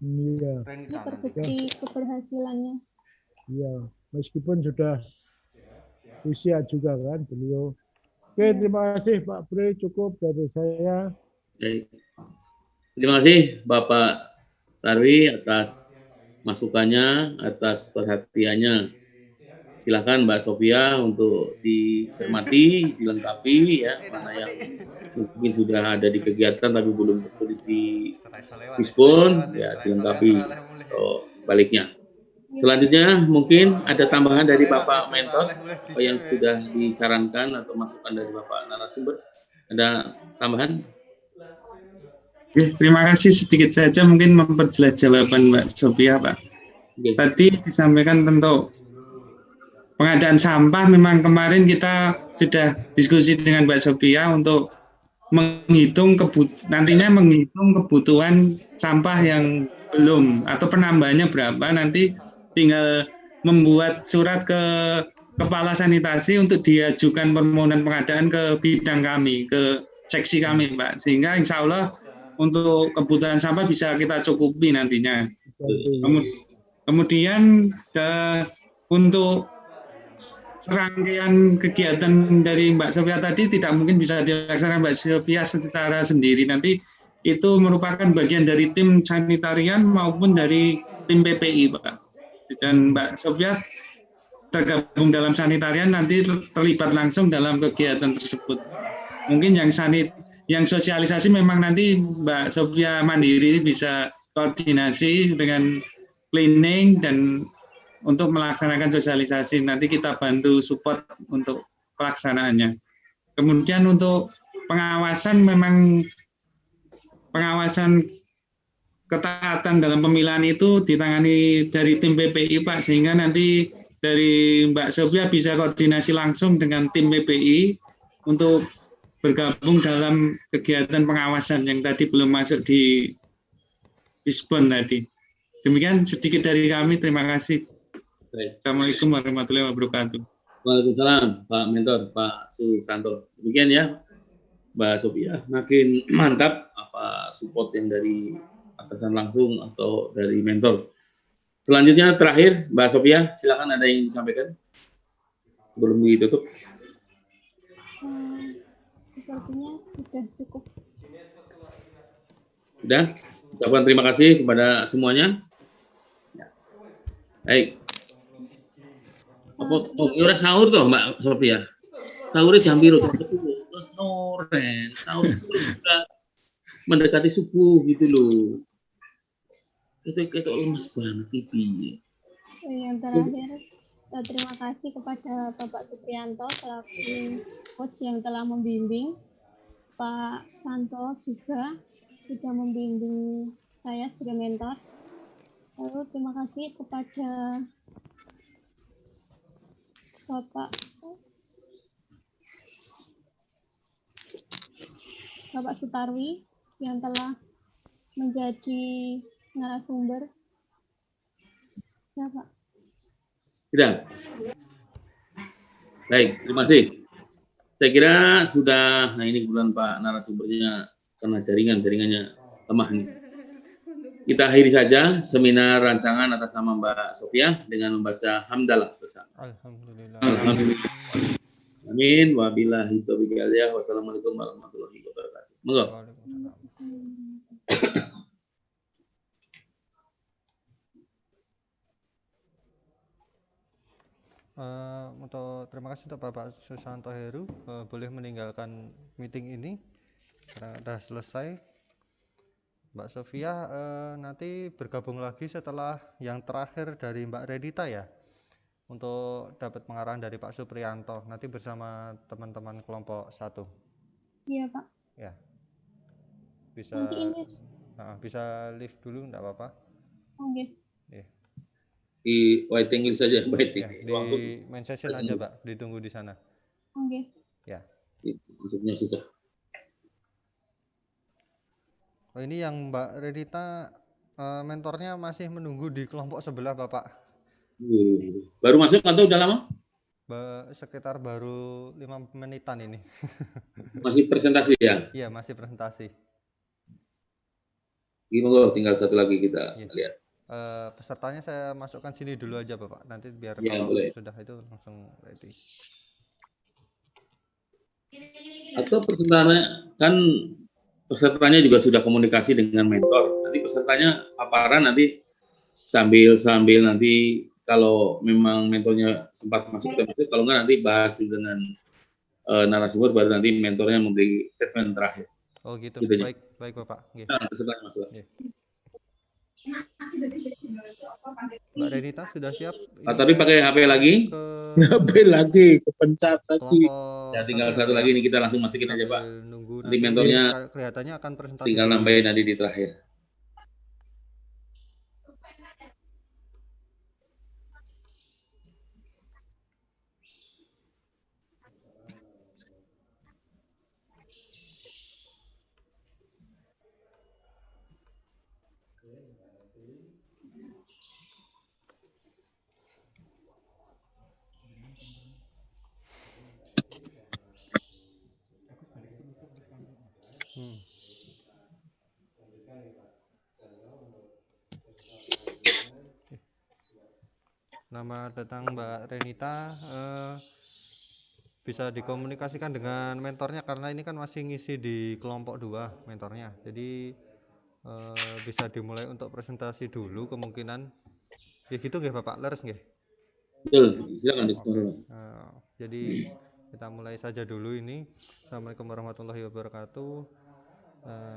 [SPEAKER 6] Iya,
[SPEAKER 2] Ini
[SPEAKER 1] Renita nanti.
[SPEAKER 2] terbukti keberhasilannya.
[SPEAKER 6] iya. Meskipun sudah usia juga kan beliau. Oke, terima kasih Pak Pri, cukup dari saya.
[SPEAKER 3] Baik. Terima kasih Bapak Sarwi atas masukannya, atas perhatiannya. Silakan Mbak Sofia untuk dicermati, dilengkapi ya, mana yang mungkin sudah ada di kegiatan tapi belum tertulis di Fishbone, ya dilengkapi atau sebaliknya. Selanjutnya mungkin ada tambahan dari Bapak Mentor yang sudah disarankan atau masukan dari Bapak narasumber. Ada tambahan?
[SPEAKER 7] Oke, terima kasih, sedikit saja mungkin memperjelas jawaban Mbak Sofia, Pak.
[SPEAKER 3] Oke.
[SPEAKER 7] Tadi disampaikan tentang pengadaan sampah, memang kemarin kita sudah diskusi dengan Mbak Sofia untuk menghitung nantinya menghitung kebutuhan sampah yang belum atau penambahannya berapa, nanti tinggal membuat surat ke Kepala Sanitasi untuk diajukan permohonan pengadaan ke bidang kami, ke seksi kami, Mbak, sehingga insya Allah untuk kebutuhan sampah bisa kita cukupi nantinya. Kemudian untuk serangkaian kegiatan dari Mbak Sofia tadi tidak mungkin bisa dilaksanakan Mbak Sofia secara sendiri. Nanti itu merupakan bagian dari tim sanitarian maupun dari tim PPI, Pak. Dan Mbak Sofia tergabung dalam sanitarian nanti terlibat langsung dalam kegiatan tersebut. Mungkin yang sosialisasi memang nanti Mbak Sofia mandiri bisa koordinasi dengan cleaning dan untuk melaksanakan sosialisasi, nanti kita bantu support untuk pelaksanaannya. Kemudian untuk pengawasan, memang pengawasan ketaatan dalam pemilihan itu ditangani dari tim PPI, Pak, sehingga nanti dari Mbak Sofia bisa koordinasi langsung dengan tim PPI untuk bergabung dalam kegiatan pengawasan yang tadi belum masuk di Fishbone tadi. Demikian sedikit dari kami, terima kasih.
[SPEAKER 3] Baik.
[SPEAKER 7] Assalamualaikum warahmatullahi wabarakatuh.
[SPEAKER 3] Waalaikumsalam Pak Mentor, Pak Susanto. Demikian ya Mbak Sofia, makin mantap apa support yang dari atasan langsung atau dari mentor. Selanjutnya terakhir Mbak Sofia, silakan ada yang disampaikan sebelum ditutup.
[SPEAKER 2] Sepertinya sudah cukup.
[SPEAKER 3] Sudah, ucapkan terima kasih kepada semuanya. Baik. Apa ora sahur toh Mbak Sofia? Sahurnya jam biru. Sore, sahur sudah mendekati subuh gitu loh. Itu lemes banget pipi.
[SPEAKER 2] Yang terakhir, terima kasih kepada Bapak Supriyanto selaku coach yang telah membimbing. Pak Santo juga sudah membimbing saya sebagai mentor. Lalu terima kasih kepada Bapak Sutarwi yang telah menjadi narasumber. Ya, Pak.
[SPEAKER 3] Tidak. Baik, terima kasih. Saya kira sudah, nah ini kebetulan Pak narasumbernya karena jaringannya lemah nih. kita akhiri saja seminar rancangan atas nama Mbak Sofia dengan membaca hamdalah bersama.
[SPEAKER 1] Alhamdulillah.
[SPEAKER 7] Alhamdulillah.
[SPEAKER 3] Amin. Wabillahi taufiq wal hidayah. Wassalamualaikum warahmatullahi wabarakatuh. Monggo.
[SPEAKER 1] Waalaikumsalam. Untuk terima kasih untuk Bapak Susanto Heru, boleh meninggalkan meeting ini karena sudah selesai. Mbak Sofia nanti bergabung lagi setelah yang terakhir dari Mbak Renita ya, untuk dapat pengarahan dari Pak Supriyanto nanti bersama teman-teman kelompok 1.
[SPEAKER 2] Iya, Pak.
[SPEAKER 1] Ya, bisa
[SPEAKER 2] Nanti ini.
[SPEAKER 1] bisa live dulu enggak apa-apa.
[SPEAKER 2] Oke.
[SPEAKER 3] Di waiting list saja, waiting.
[SPEAKER 1] Ya, di main session aja, Pak, ditunggu di sana.
[SPEAKER 2] Oke.
[SPEAKER 1] Ya.
[SPEAKER 3] Maksudnya susah.
[SPEAKER 1] Oh, ini yang Mbak Renita mentornya masih menunggu di kelompok sebelah, Bapak.
[SPEAKER 3] Baru masuk atau udah lama?
[SPEAKER 1] Sekitar baru 5 menitan ini.
[SPEAKER 3] Masih presentasi ya?
[SPEAKER 1] Iya, masih presentasi.
[SPEAKER 3] Gimana, tinggal satu lagi kita lihat.
[SPEAKER 1] Pesertanya saya masukkan sini dulu aja, Bapak. Nanti biar
[SPEAKER 3] Ya,
[SPEAKER 1] kalau
[SPEAKER 3] boleh.
[SPEAKER 1] sudah itu langsung ready.
[SPEAKER 3] Atau pesertanya juga sudah komunikasi dengan mentor. Nanti pesertanya paparan nanti sambil nanti kalau memang mentornya sempat masuk kita masuk, kalau enggak nanti bahas dengan narasumber, baru nanti mentornya memberi statement terakhir.
[SPEAKER 1] Oh gitu.
[SPEAKER 3] Gitu aja.
[SPEAKER 1] Baik Bapak. Nggih.
[SPEAKER 3] Nah, pesertanya masuk.
[SPEAKER 1] Nggih. Mbak Renita sudah siap?
[SPEAKER 3] Tapi pakai HP lagi?
[SPEAKER 6] HP lagi, kepencet lagi.
[SPEAKER 3] Ya, tinggal satu lagi nih, kita langsung masukin aja, Pak.
[SPEAKER 1] Nunggu
[SPEAKER 3] Nanti mentornya
[SPEAKER 1] kelihatannya akan presentasi.
[SPEAKER 3] tinggal nambahin nanti di terakhir.
[SPEAKER 1] Nama datang Mbak Renita, bisa dikomunikasikan dengan mentornya karena ini kan masih ngisi di kelompok 2 mentornya. Jadi bisa dimulai untuk presentasi dulu kemungkinan. Ya gitu nggih Bapak, leres nggih?
[SPEAKER 3] Betul, silakan dikomunikasikan.
[SPEAKER 1] Jadi kita mulai saja dulu ini. Assalamualaikum warahmatullahi wabarakatuh.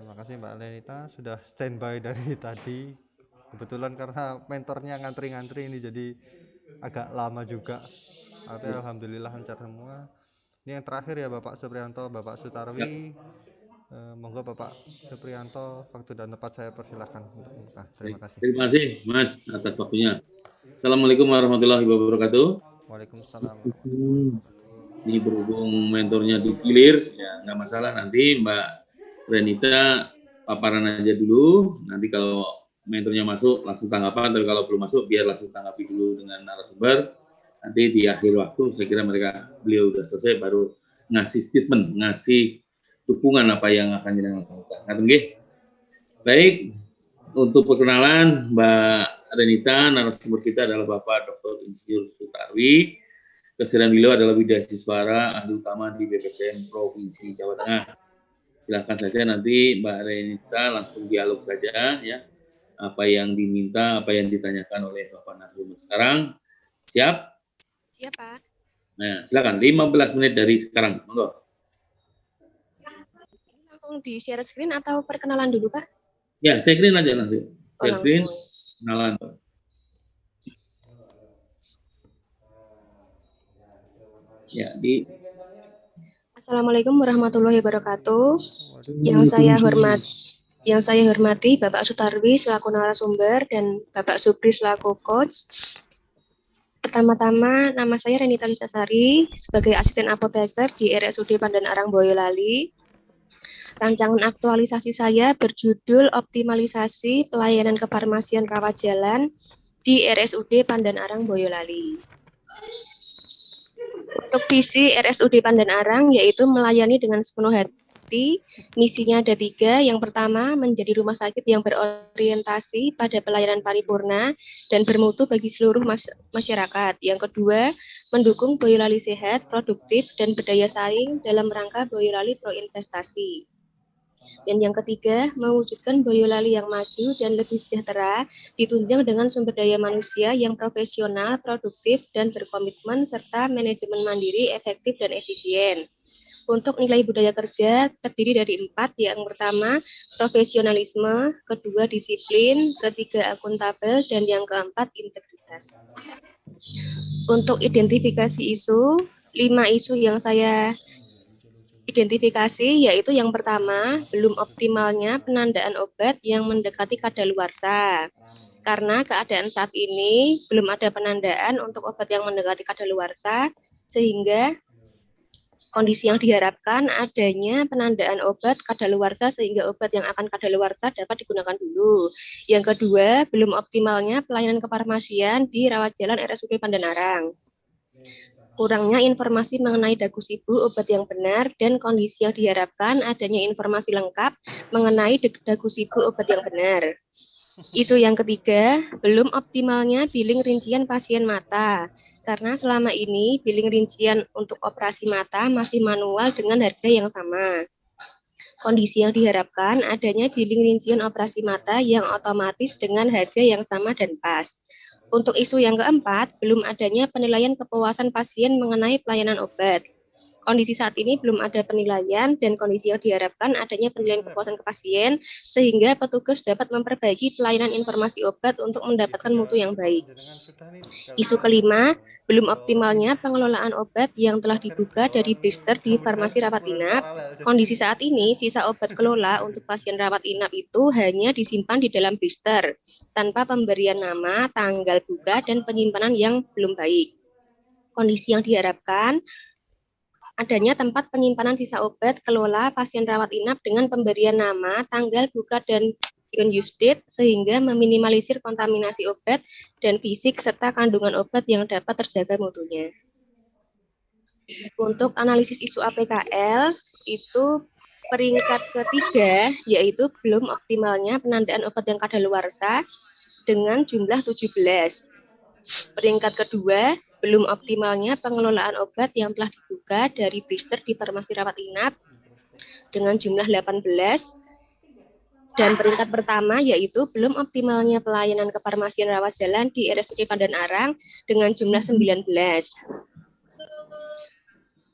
[SPEAKER 1] Makasih Mbak Renita sudah standby dari tadi. Kebetulan karena mentornya ngantri-ngantri ini jadi agak lama juga. Tapi alhamdulillah lancar semua. Ini yang terakhir ya Bapak Supriyanto, Bapak Sutarwi. Monggo Bapak Supriyanto, waktu dan tempat saya persilahkan untuk membuka. Terima kasih.
[SPEAKER 3] Terima kasih Mas atas waktunya. Assalamualaikum warahmatullahi wabarakatuh.
[SPEAKER 1] Waalaikumsalam.
[SPEAKER 3] Ini berhubung mentornya digilir, ya nggak masalah, nanti Mbak Renita paparan aja dulu. Nanti kalau mentornya masuk langsung tanggapan, tapi kalau belum masuk biar langsung tanggapi dulu dengan narasumber. Nanti di akhir waktu saya kira beliau udah selesai baru ngasih statement, ngasih dukungan apa yang akan dilakukan. Baik, untuk perkenalan Mbak Renita, narasumber kita adalah Bapak Dr. Insinyur Sutarwi. Keseharian beliau adalah widyasiswara ahli utama di BPPN Provinsi Jawa Tengah. Silakan saja nanti Mbak Renita langsung dialog saja ya. Apa yang diminta, apa yang ditanyakan oleh Bapak narasumber. Sekarang siap?
[SPEAKER 8] Siap, Pak.
[SPEAKER 3] Nah, silakan 15 menit dari sekarang. Monggo.
[SPEAKER 8] Ini langsung di share screen atau perkenalan dulu, Pak?
[SPEAKER 3] Ya, share screen aja langsung. Share screen,
[SPEAKER 8] Langsung.
[SPEAKER 3] kenalan, Pak. Ya,
[SPEAKER 8] Assalamualaikum warahmatullahi wabarakatuh. Yang saya hormati Bapak Sutarwi selaku narasumber dan Bapak Supri selaku coach. Pertama-tama, nama saya Renita Listasari sebagai asisten apoteker di RSUD Pandan Arang Boyolali. Rancangan aktualisasi saya berjudul Optimalisasi Pelayanan Kefarmasian Rawat Jalan di RSUD Pandan Arang Boyolali. Untuk visi RSUD Pandan Arang yaitu melayani dengan sepenuh hati Bakti. Misinya ada 3. Yang pertama, menjadi rumah sakit yang berorientasi pada pelayanan paripurna dan bermutu bagi seluruh masyarakat. Yang kedua, mendukung Boyolali sehat, produktif, dan berdaya saing dalam rangka Boyolali Pro Investasi. Dan yang ketiga, mewujudkan Boyolali yang maju dan lebih sejahtera, ditunjang dengan sumber daya manusia yang profesional, produktif, dan berkomitmen, serta manajemen mandiri, efektif, dan efisien. Untuk nilai budaya kerja terdiri dari 4, yang pertama, profesionalisme, kedua, disiplin, ketiga, akuntabel, dan yang keempat, integritas. Untuk identifikasi isu, 5 isu yang saya identifikasi yaitu yang pertama, belum optimalnya penandaan obat yang mendekati kadaluarsa. Karena keadaan saat ini belum ada penandaan untuk obat yang mendekati kadaluarsa, sehingga kondisi yang diharapkan adanya penandaan obat kadaluarsa sehingga obat yang akan kadaluarsa dapat digunakan dulu. Yang kedua, belum optimalnya pelayanan kefarmasian di rawat jalan RSUD Pandanarang. Kurangnya informasi mengenai dagusibu obat yang benar dan kondisi yang diharapkan adanya informasi lengkap mengenai dagusibu obat yang benar. Isu yang ketiga, belum optimalnya billing rincian pasien mata. Karena selama ini billing rincian untuk operasi mata masih manual dengan harga yang sama. Kondisi yang diharapkan adanya billing rincian operasi mata yang otomatis dengan harga yang sama dan pas. Untuk isu yang keempat, belum adanya penilaian kepuasan pasien mengenai pelayanan obat. Kondisi saat ini belum ada penilaian dan kondisi yang diharapkan adanya penilaian kepuasan ke pasien sehingga petugas dapat memperbaiki pelayanan informasi obat untuk mendapatkan mutu yang baik. Isu kelima, belum optimalnya pengelolaan obat yang telah dibuka dari blister di farmasi rawat inap. Kondisi saat ini, sisa obat kelola untuk pasien rawat inap itu hanya disimpan di dalam blister, tanpa pemberian nama, tanggal buka, dan penyimpanan yang belum baik. Kondisi yang diharapkan, adanya tempat penyimpanan sisa obat kelola pasien rawat inap dengan pemberian nama, tanggal buka, dan use date sehingga meminimalisir kontaminasi obat dan fisik serta kandungan obat yang dapat terjaga mutunya. Untuk analisis isu APKL itu peringkat ketiga yaitu belum optimalnya penandaan obat yang kadaluarsa dengan jumlah 17. Peringkat kedua, belum optimalnya pengelolaan obat yang telah dibuka dari blister di farmasi rawat inap dengan jumlah 18. Dan peringkat pertama yaitu belum optimalnya pelayanan kefarmasian rawat jalan di RSUD Pandanarang dengan jumlah 19.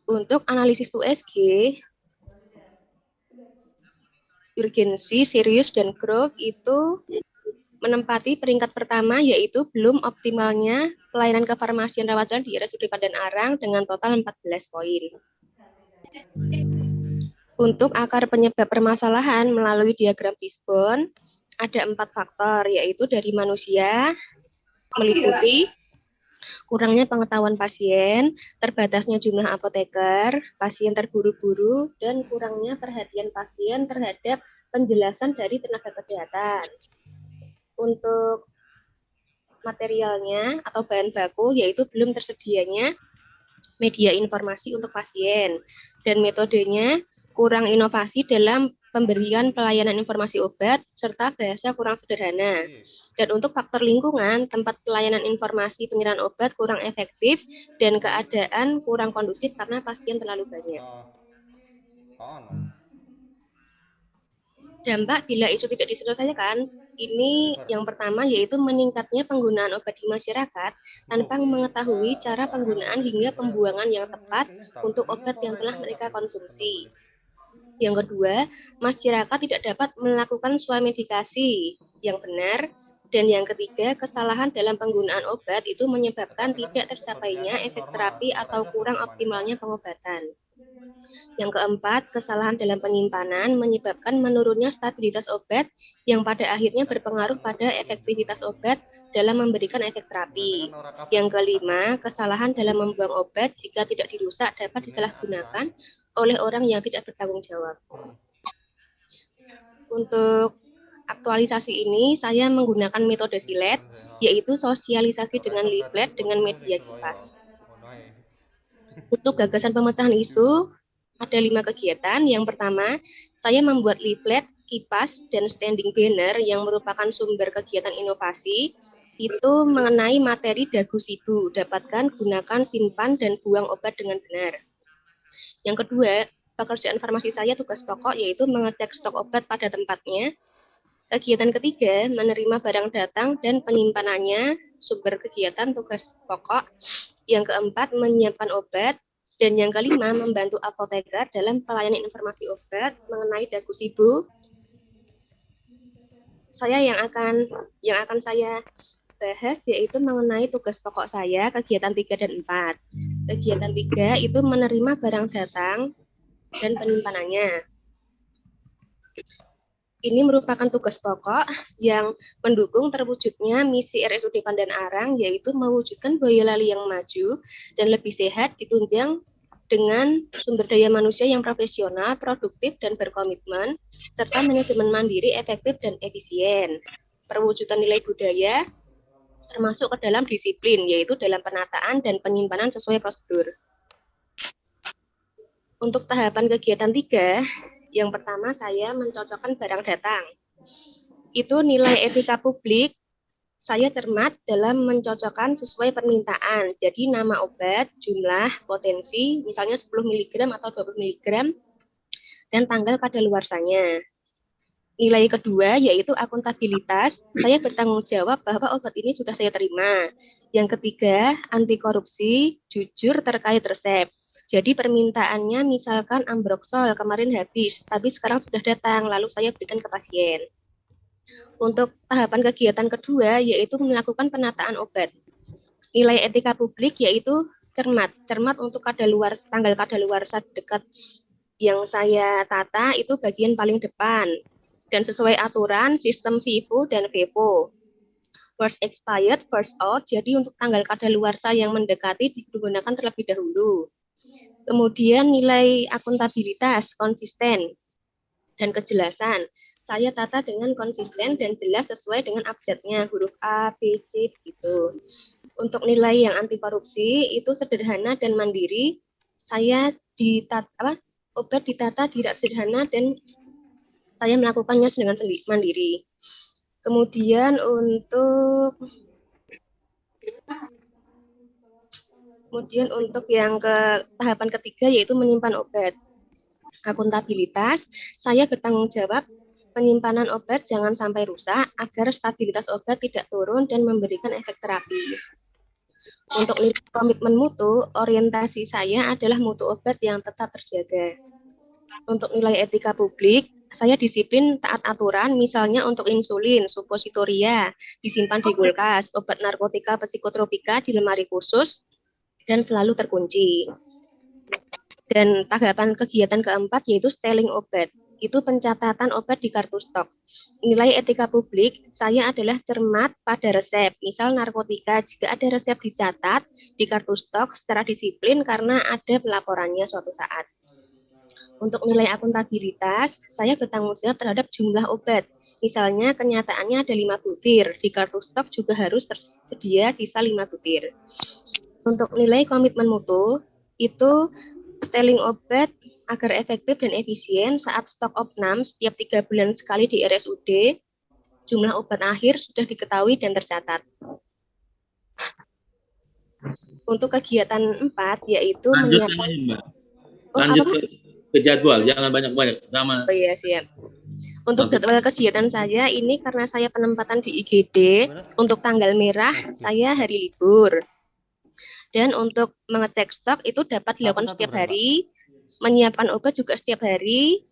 [SPEAKER 8] Untuk analisis USG, urgensi, serius, dan growth itu menempati peringkat pertama yaitu belum optimalnya pelayanan kefarmasian rawat jalan di RSUD Pandanarang dengan total 14 poin. Untuk akar penyebab permasalahan melalui diagram Fishbone, ada 4 faktor, yaitu dari manusia, meliputi kurangnya pengetahuan pasien, terbatasnya jumlah apoteker, pasien terburu-buru, dan kurangnya perhatian pasien terhadap penjelasan dari tenaga kesehatan. Untuk materialnya atau bahan baku, yaitu belum tersedianya media informasi untuk pasien, dan metodenya kurang inovasi dalam pemberian pelayanan informasi obat, serta bahasa kurang sederhana. Dan untuk faktor lingkungan, tempat pelayanan informasi penyerahan obat kurang efektif, dan keadaan kurang kondusif karena pasien terlalu banyak. Dampak bila isu tidak diselesaikan, ini yang pertama yaitu meningkatnya penggunaan obat di masyarakat tanpa mengetahui cara penggunaan hingga pembuangan yang tepat untuk obat yang telah mereka konsumsi. Yang kedua, masyarakat tidak dapat melakukan swamedikasi yang benar. Dan yang ketiga, kesalahan dalam penggunaan obat itu menyebabkan tidak tercapainya efek terapi atau kurang optimalnya pengobatan. Yang keempat, kesalahan dalam penyimpanan menyebabkan menurunnya stabilitas obat yang pada akhirnya berpengaruh pada efektivitas obat dalam memberikan efek terapi. Yang kelima, kesalahan dalam membuang obat jika tidak dirusak dapat disalahgunakan oleh orang yang tidak bertanggung jawab. Untuk aktualisasi ini, saya menggunakan metode silet, yaitu sosialisasi dengan leaflet dengan media kipas. Untuk gagasan pemecahan isu, ada 5 kegiatan. Yang pertama, saya membuat leaflet, kipas, dan standing banner yang merupakan sumber kegiatan inovasi itu mengenai materi dagu sibu. Dapatkan, gunakan, simpan, dan buang obat dengan benar. Yang kedua, pekerjaan farmasi saya tugas pokok yaitu mengecek stok obat pada tempatnya. Kegiatan ketiga, menerima barang datang dan penyimpanannya, sumber kegiatan tugas pokok. Yang keempat, menyiapkan obat. Dan yang kelima, membantu apoteker dalam pelayanan informasi obat mengenai dagu sibu. Yang akan saya bahas yaitu mengenai tugas pokok saya, kegiatan 3 dan 4. Kegiatan 3 itu menerima barang datang dan penyimpanannya. Ini merupakan tugas pokok yang mendukung terwujudnya misi RSUD Pandan Arang, yaitu mewujudkan Boyolali yang maju dan lebih sehat ditunjang dengan sumber daya manusia yang profesional, produktif, dan berkomitmen, serta manajemen mandiri, efektif, dan efisien. Perwujudan nilai budaya termasuk ke dalam disiplin, yaitu dalam penataan dan penyimpanan sesuai prosedur. Untuk tahapan kegiatan 3, yang pertama saya mencocokkan barang datang. Itu nilai etika publik, saya cermat dalam mencocokkan sesuai permintaan. Jadi nama obat, jumlah, potensi, misalnya 10 mg atau 20 mg, dan tanggal kadaluarsanya. Nilai kedua yaitu akuntabilitas, saya bertanggung jawab bahwa obat ini sudah saya terima. Yang ketiga, anti korupsi, jujur terkait resep. Jadi permintaannya misalkan Ambroxol kemarin habis, tapi sekarang sudah datang, lalu saya berikan ke pasien. Untuk tahapan kegiatan kedua yaitu melakukan penataan obat. Nilai etika publik yaitu cermat untuk tanggal kadaluarsa dekat yang saya tata itu bagian paling depan. Dan sesuai aturan sistem FIFO dan FEVO. First expired, first out, jadi untuk tanggal kadaluarsa yang mendekati digunakan terlebih dahulu. Kemudian nilai akuntabilitas, konsisten, dan kejelasan. Saya tata dengan konsisten dan jelas sesuai dengan abjadnya, huruf A, B, C, begitu. Untuk nilai yang anti korupsi itu sederhana dan mandiri. Saya obat ditata tidak sederhana dan saya melakukannya dengan mandiri. Kemudian untuk yang tahapan ketiga yaitu menyimpan obat. Akuntabilitas, saya bertanggung jawab penyimpanan obat jangan sampai rusak agar stabilitas obat tidak turun dan memberikan efek terapi. Untuk nilai komitmen mutu, orientasi saya adalah mutu obat yang tetap terjaga. Untuk nilai etika publik, saya disiplin taat aturan, misalnya untuk insulin, supositoria, disimpan di kulkas, obat narkotika, psikotropika di lemari khusus, dan selalu terkunci. Dan tahapan kegiatan keempat yaitu steling obat. Itu pencatatan obat di kartu stok. Nilai etika publik, saya adalah cermat pada resep. Misal narkotika, jika ada resep dicatat di kartu stok secara disiplin karena ada pelaporannya suatu saat. Untuk nilai akuntabilitas, saya bertanggung jawab terhadap jumlah obat. Misalnya kenyataannya ada 5 butir, di kartu stok juga harus tersedia sisa 5 butir. Untuk nilai komitmen mutu, itu steling obat agar efektif dan efisien saat stok opnam setiap 3 bulan sekali di RSUD, jumlah obat akhir sudah diketahui dan tercatat. Untuk kegiatan 4, yaitu menyiapkan...
[SPEAKER 3] Lanjut ke jadwal, jangan banyak-banyak sama.
[SPEAKER 8] Oh iya, siap. Untuk jadwal kegiatan saya ini karena saya penempatan di IGD, untuk tanggal merah saya hari libur. Dan untuk mengecek stok itu dapat dilakukan setiap hari, menyiapkan obat juga setiap hari,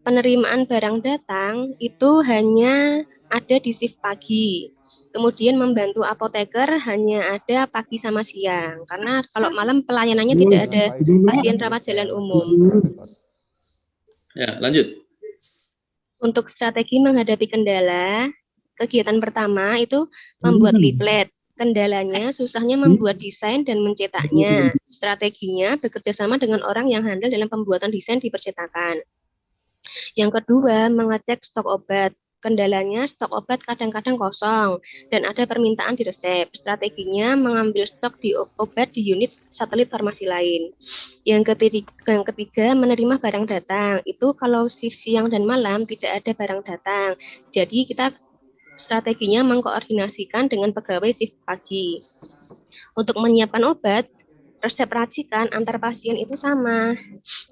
[SPEAKER 8] penerimaan barang datang itu hanya ada di shift pagi. Kemudian membantu apoteker hanya ada pagi sama siang, karena kalau malam pelayanannya tidak ada pasien rawat jalan umum.
[SPEAKER 3] Ya, lanjut.
[SPEAKER 8] Untuk strategi menghadapi kendala, kegiatan pertama itu membuat leaflet. Kendalanya susahnya membuat desain dan mencetaknya. Strateginya bekerja sama dengan orang yang handal dalam pembuatan desain di percetakan. Yang kedua, mengecek stok obat. Kendalanya stok obat kadang-kadang kosong dan ada permintaan di resep. Strateginya mengambil stok di obat di unit satelit farmasi lain. Yang ketiga menerima barang datang. Itu kalau shift siang dan malam tidak ada barang datang. Jadi kita strateginya mengkoordinasikan dengan pegawai shift pagi. Untuk menyiapkan obat, resep racikan antar pasien itu sama.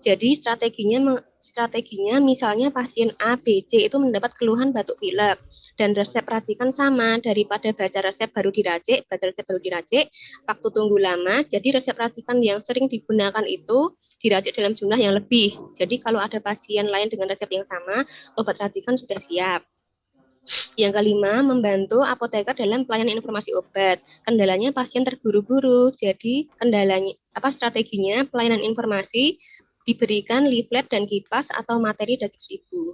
[SPEAKER 8] Jadi strateginya misalnya pasien A, B, C itu mendapat keluhan batuk pilek dan resep racikan sama daripada baca resep baru diracik, waktu tunggu lama. Jadi resep racikan yang sering digunakan itu diracik dalam jumlah yang lebih. Jadi kalau ada pasien lain dengan resep yang sama, obat racikan sudah siap. Yang kelima, membantu apoteker dalam pelayanan informasi obat. Kendalanya pasien terburu-buru, jadi strateginya pelayanan informasi diberikan leaflet dan kipas atau materi dari ibu.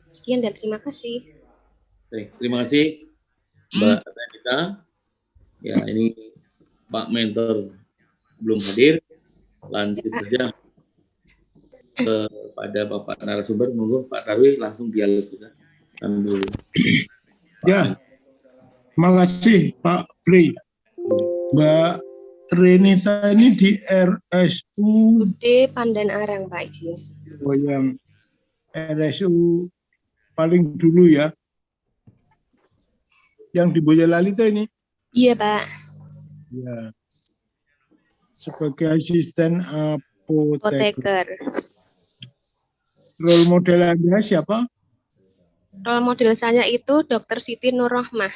[SPEAKER 8] Sekian dan terima kasih.
[SPEAKER 3] Oke, terima kasih Mbak Renita. Ya, ini Pak Mentor belum hadir. Lanjut saja kepada Bapak narasumber. Monggo Pak Tarwi langsung dialog bisa. Dulu.
[SPEAKER 9] Ya, terima kasih Pak Pri. Mbak Renita ini di RSU
[SPEAKER 8] Pandan Arang Pak Izin.
[SPEAKER 9] Oh, yang RSU paling dulu ya. Yang di Boyolali itu ini?
[SPEAKER 8] Iya Pak.
[SPEAKER 9] Ya. Sebagai asisten apoteker. Role model Anda siapa?
[SPEAKER 8] Role model saya itu Dr. Siti Nurrohmah.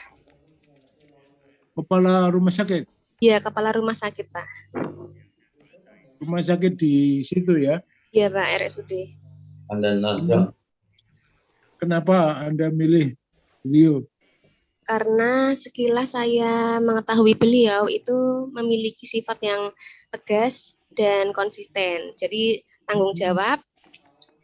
[SPEAKER 9] Kepala rumah sakit?
[SPEAKER 8] Iya, kepala rumah sakit, Pak.
[SPEAKER 9] Rumah sakit di situ ya?
[SPEAKER 8] Iya, Pak, RSUD.
[SPEAKER 9] Kenapa Anda milih beliau?
[SPEAKER 8] Karena sekilas saya mengetahui beliau itu memiliki sifat yang tegas dan konsisten. Jadi tanggung jawab,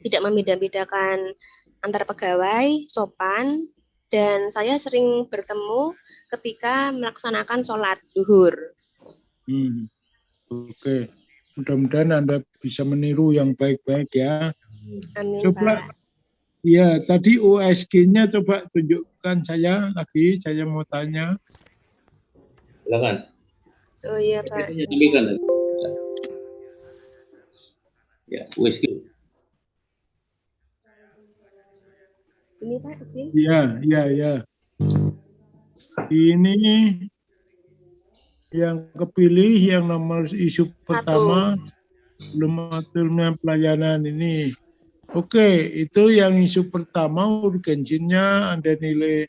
[SPEAKER 8] tidak membeda-bedakan antar pegawai, sopan, dan saya sering bertemu ketika melaksanakan sholat zuhur.
[SPEAKER 9] Oke, mudah-mudahan Anda bisa meniru yang baik-baik ya.
[SPEAKER 8] Amin,
[SPEAKER 9] coba,
[SPEAKER 8] Pak.
[SPEAKER 9] Ya, tadi USG-nya coba tunjukkan saya lagi, saya mau tanya.
[SPEAKER 3] Silakan.
[SPEAKER 8] Oh iya, Pak.
[SPEAKER 3] Ya, USG.
[SPEAKER 8] Ini Pak, izin.
[SPEAKER 9] Iya. Ini yang kepilih yang nomor isu pertama belum aturnya pelayanan ini. Oke, itu yang isu pertama urgensinya Anda nilai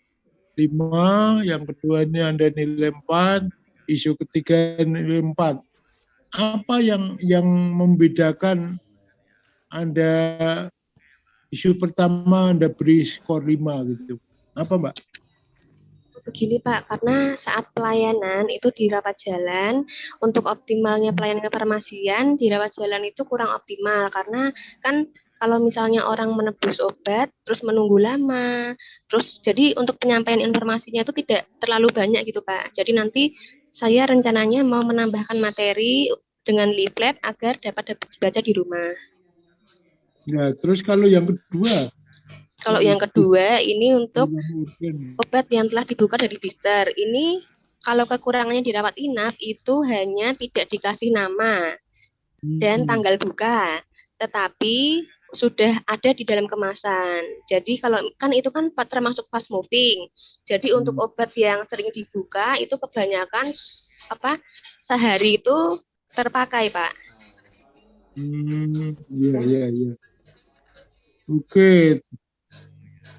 [SPEAKER 9] 5, yang keduanya Anda nilai 4, isu ketiga nilai 4. Apa yang membedakan Anda isu pertama Anda beri skor 5 gitu? Apa Mbak?
[SPEAKER 8] Begini Pak, karena saat pelayanan itu di rawat jalan, untuk optimalnya pelayanan kefarmasian di rawat jalan itu kurang optimal, karena kan kalau misalnya orang menebus obat, terus menunggu lama, terus jadi untuk penyampaian informasinya itu tidak terlalu banyak gitu Pak. Jadi nanti saya rencananya mau menambahkan materi dengan leaflet agar dapat dibaca di rumah.
[SPEAKER 9] Ya, terus kalau yang kedua?
[SPEAKER 8] Kalau yang kedua ini untuk obat yang telah dibuka dari blister. Ini kalau kekurangannya dirawat inap itu hanya tidak dikasih nama dan tanggal buka, tetapi sudah ada di dalam kemasan. Jadi kalau kan itu kan termasuk fast moving. Jadi untuk obat yang sering dibuka itu kebanyakan sehari itu terpakai, Pak.
[SPEAKER 9] Iya. Oke,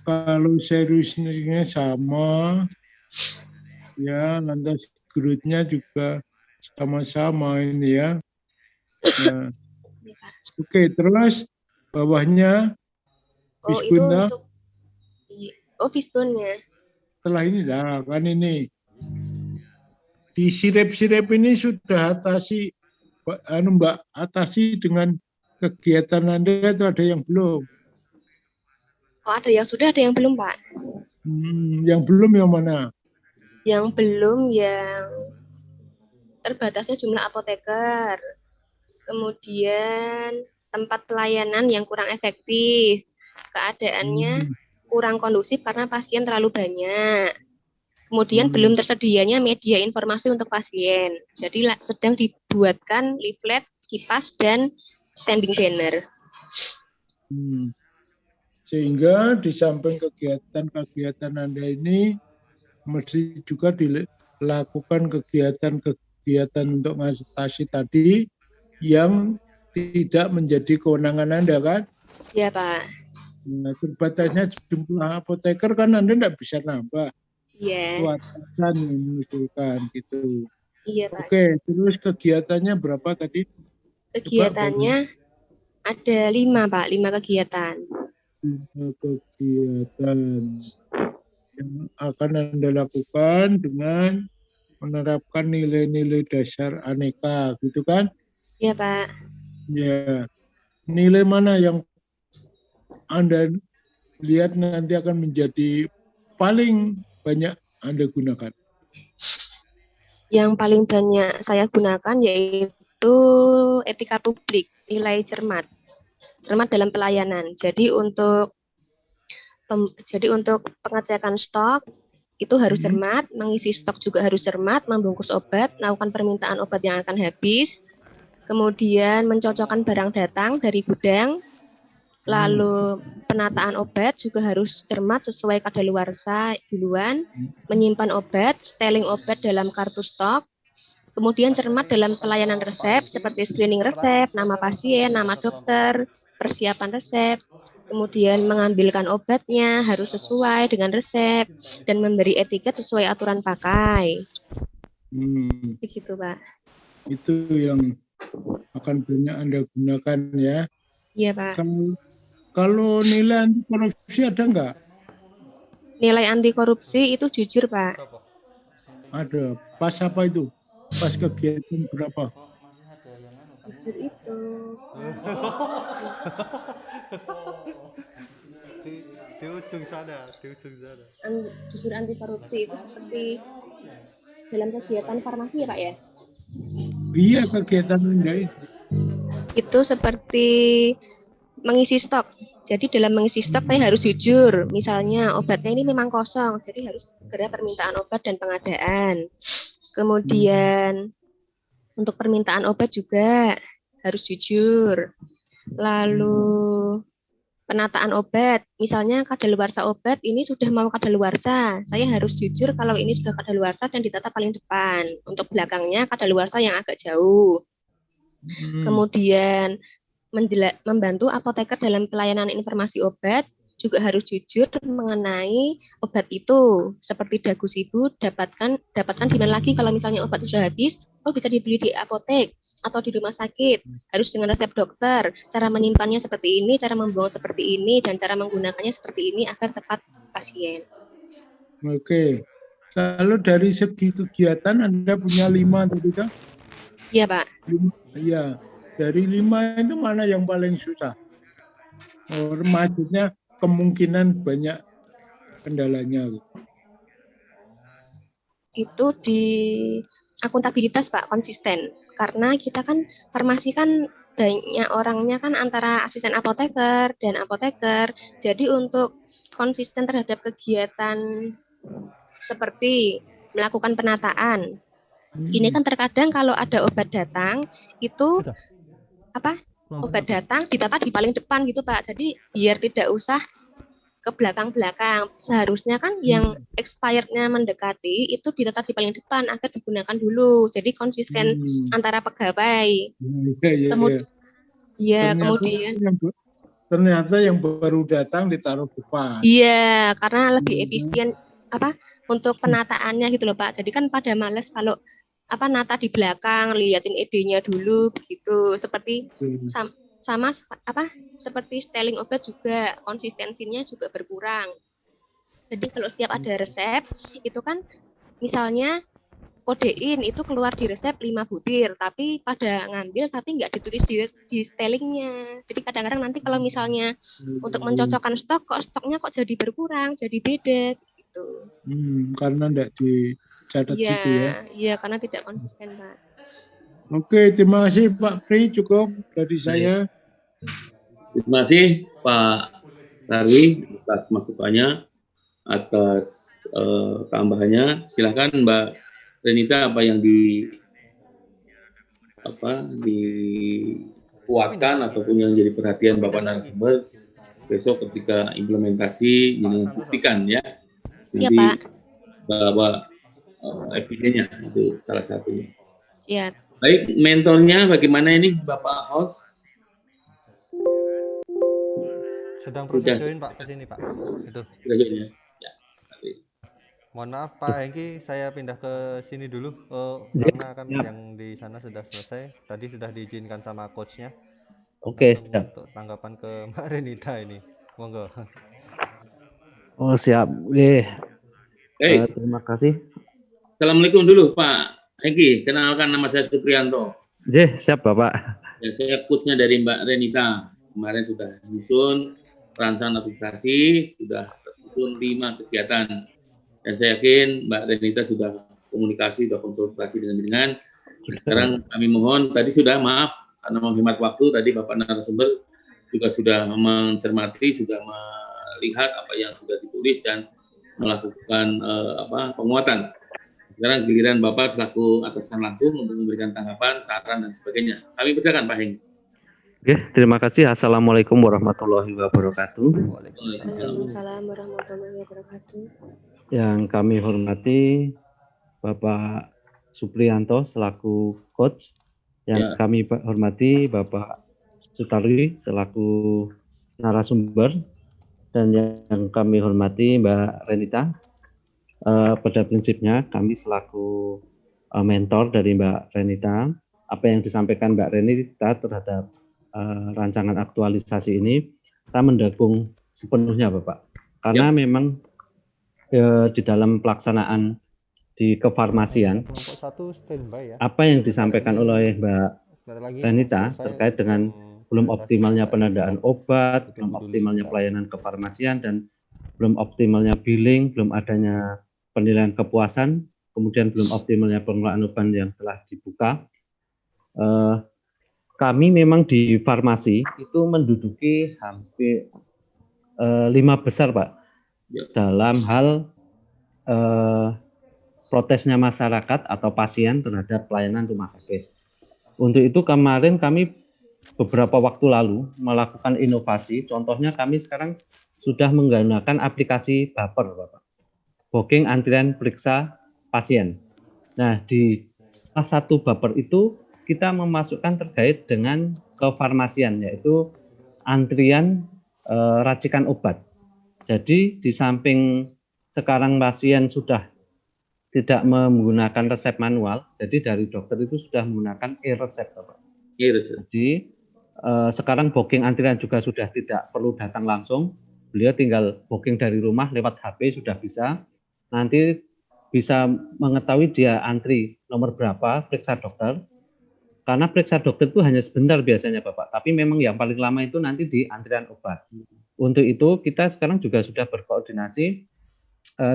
[SPEAKER 9] kalau seriusnya sama, ya lantas grade-nya juga sama-sama ini ya. Nah, oke, terus bawahnya Bisbun.
[SPEAKER 8] Bisbunnya.
[SPEAKER 9] Setelah ini lah, kan ini di sirip-sirip ini sudah Mbak atasi dengan kegiatan Anda atau ada yang belum?
[SPEAKER 8] Oh, ada yang sudah, ada yang belum, Pak.
[SPEAKER 9] Yang belum yang mana?
[SPEAKER 8] Yang belum yang terbatasnya jumlah apoteker. Kemudian tempat pelayanan yang kurang efektif. Keadaannya kurang kondusif karena pasien terlalu banyak. Kemudian belum tersedianya media informasi untuk pasien. Jadi sedang dibuatkan leaflet, kipas, dan standing banner.
[SPEAKER 9] Sehingga di samping kegiatan-kegiatan Anda ini mesti juga dilakukan kegiatan-kegiatan untuk ngasih tadi yang tidak menjadi kewenangan Anda, kan?
[SPEAKER 8] Iya, Pak.
[SPEAKER 9] Nah, terbatasnya jumlah apoteker kan Anda tidak bisa nambah.
[SPEAKER 8] Iya.
[SPEAKER 9] Itu atasan yang mengusulkan gitu.
[SPEAKER 8] Iya, Pak.
[SPEAKER 9] Oke, terus kegiatannya berapa tadi?
[SPEAKER 8] Kegiatannya ada 5, Pak. 5 kegiatan.
[SPEAKER 9] 5 kegiatan yang akan Anda lakukan dengan menerapkan nilai-nilai dasar aneka, gitu kan?
[SPEAKER 8] Iya, Pak.
[SPEAKER 9] Ya. Nilai mana yang Anda lihat nanti akan menjadi paling banyak Anda gunakan?
[SPEAKER 8] Yang paling banyak saya gunakan yaitu etika publik, nilai cermat. Cermat dalam pelayanan. Jadi untuk pengecekan stok itu harus cermat, mengisi stok juga harus cermat, membungkus obat, melakukan permintaan obat yang akan habis, kemudian mencocokkan barang datang dari gudang, lalu penataan obat juga harus cermat sesuai kadaluarsa duluan, menyimpan obat, styling obat dalam kartu stok, kemudian cermat dalam pelayanan resep seperti screening resep, nama pasien, nama dokter, persiapan resep, kemudian mengambilkan obatnya harus sesuai dengan resep, dan memberi etiket sesuai aturan pakai. Begitu, Pak.
[SPEAKER 9] Itu yang akan banyak Anda gunakan ya.
[SPEAKER 8] Iya, Pak.
[SPEAKER 9] Kalau nilai anti korupsi ada nggak?
[SPEAKER 8] Nilai anti korupsi itu jujur, Pak.
[SPEAKER 9] Ada. Pas apa itu? Pas kegiatan berapa?
[SPEAKER 8] Jujur itu.
[SPEAKER 1] Di ujung sana.
[SPEAKER 8] Jujur anti korupsi itu seperti dalam kegiatan farmasi ya, Pak ya?
[SPEAKER 9] Iya, kegiatan Anda
[SPEAKER 8] itu seperti mengisi stok. Jadi dalam mengisi stok saya harus jujur. Misalnya obatnya ini memang kosong, jadi harus segera permintaan obat dan pengadaan. Kemudian untuk permintaan obat juga harus jujur. Lalu penataan obat, misalnya kadaluarsa obat ini sudah mau kadaluarsa, saya harus jujur kalau ini sudah kadaluarsa dan ditata paling depan. Untuk belakangnya kadaluarsa yang agak jauh. Kemudian membantu apoteker dalam pelayanan informasi obat juga harus jujur mengenai obat itu. Seperti dagu sibu, dapatkan di mana lagi kalau misalnya obat sudah habis, bisa dibeli di apotek atau di rumah sakit. Harus dengan resep dokter. Cara menyimpannya seperti ini, cara membuang seperti ini, dan cara menggunakannya seperti ini agar tepat pasien.
[SPEAKER 9] Oke. Kalau dari segi kegiatan Anda punya 5 tadi kan?
[SPEAKER 8] Iya, Pak.
[SPEAKER 9] Iya. Dari 5 itu mana yang paling susah? Maksudnya kemungkinan banyak kendalanya.
[SPEAKER 8] Itu di akuntabilitas, Pak, konsisten. Karena kita kan farmasi kan banyak orangnya kan antara asisten apoteker dan apoteker. Jadi untuk konsisten terhadap kegiatan seperti melakukan penataan. Ini kan terkadang kalau ada obat datang itu obat datang ditata di paling depan gitu, Pak. Jadi biar tidak usah ke belakang-belakang. Seharusnya kan yang expirednya mendekati itu ditata di paling depan agar digunakan dulu. Jadi konsisten antara pegawai. Kemudian
[SPEAKER 9] ternyata yang baru datang ditaruh depan.
[SPEAKER 8] Iya, karena lebih efisien untuk penataannya gitu loh, Pak. Jadi kan pada males kalau nata di belakang, liatin ED-nya dulu begitu. Seperti seperti styling obat juga konsistensinya juga berkurang. Jadi kalau setiap ada resep itu kan misalnya kodein itu keluar di resep 5 butir, tapi pada ngambil tapi nggak ditulis di stylingnya. Jadi kadang-kadang nanti kalau misalnya untuk mencocokkan stok kok stoknya kok jadi berkurang, jadi beda gitu.
[SPEAKER 9] Karena nggak dicatat situ ya.
[SPEAKER 8] Iya, karena tidak konsisten, Pak.
[SPEAKER 9] Oke, terima kasih Pak Pri, cukup dari saya.
[SPEAKER 3] Terima kasih Pak Sarwi atas masukannya, atas tambahannya. Silakan Mbak Renita, apa yang dikuatkan ataupun yang jadi perhatian Bapak narasumber besok ketika implementasi ini buktikan ya.
[SPEAKER 8] Iya,
[SPEAKER 3] Nanti
[SPEAKER 8] Pak.
[SPEAKER 3] bahwa evidenya itu salah satunya.
[SPEAKER 8] Siap.
[SPEAKER 3] Baik, mentornya bagaimana ini Bapak host?
[SPEAKER 1] Sedang proses join Pak ke sini Pak. Itu.
[SPEAKER 3] Sudah join ya. Ya.
[SPEAKER 1] Mohon maaf Pak Hengki, saya pindah ke sini dulu karena kan yang di sana sudah selesai. Tadi sudah diizinkan sama coachnya.
[SPEAKER 10] Oke, siap.
[SPEAKER 1] Untuk tanggapan ke Mbak Renita ini, monggo.
[SPEAKER 10] Oh siap. Terima kasih.
[SPEAKER 3] Assalamualaikum dulu Pak Hengki, kenalkan nama saya Supriyanto.
[SPEAKER 10] Siap Bapak.
[SPEAKER 3] Ya, saya coachnya dari Mbak Renita. Kemarin sudah menyusun rancangan administrasi, sudah tersusun 5 kegiatan. Dan saya yakin Mbak Renita sudah komunikasi, sudah konsultasi dengan. Sekarang kami mohon, tadi sudah maaf, karena menghemat waktu, tadi Bapak narasumber juga sudah mencermati, sudah melihat apa yang sudah ditulis dan melakukan penguatan. Sekarang giliran Bapak selaku atasan langsung untuk memberikan tanggapan, saran, dan sebagainya. Kami persilakan Pak Heng.
[SPEAKER 10] Oke, terima kasih. Assalamualaikum warahmatullahi wabarakatuh.
[SPEAKER 8] Waalaikumsalam warahmatullahi wabarakatuh.
[SPEAKER 10] Yang kami hormati Bapak Supriyanto selaku coach, yang kami hormati Bapak Sutarwi selaku narasumber, dan yang kami hormati Mbak Renita. Pada prinsipnya kami selaku mentor dari Mbak Renita, apa yang disampaikan Mbak Renita terhadap rancangan aktualisasi ini, saya mendukung sepenuhnya Bapak. Karena memang di dalam pelaksanaan di kefarmasian, apa yang disampaikan oleh Mbak Renita terkait dengan belum optimalnya penandaan obat, belum optimalnya pelayanan kefarmasian, dan belum optimalnya billing, belum adanya penilaian kepuasan, kemudian belum optimalnya pengelolaan obat yang telah dibuka. Kami memang di farmasi itu menduduki hampir 5 besar Pak dalam hal protesnya masyarakat atau pasien terhadap pelayanan rumah sakit. Untuk itu kemarin kami beberapa waktu lalu melakukan inovasi, contohnya kami sekarang sudah menggunakan aplikasi Baper Bapak. Booking antrian periksa pasien. Nah, di salah satu Baper itu kita memasukkan terkait dengan kefarmasian, yaitu antrian racikan obat. Jadi di samping sekarang pasien sudah tidak menggunakan resep manual, jadi dari dokter itu sudah menggunakan e-resep Bapak. Jadi sekarang booking antrian juga sudah tidak perlu datang langsung, beliau tinggal booking dari rumah lewat HP sudah bisa. Nanti bisa mengetahui dia antri nomor berapa, periksa dokter. Karena periksa dokter itu hanya sebentar biasanya Bapak, tapi memang yang paling lama itu nanti di antrian obat. Untuk itu kita sekarang juga sudah berkoordinasi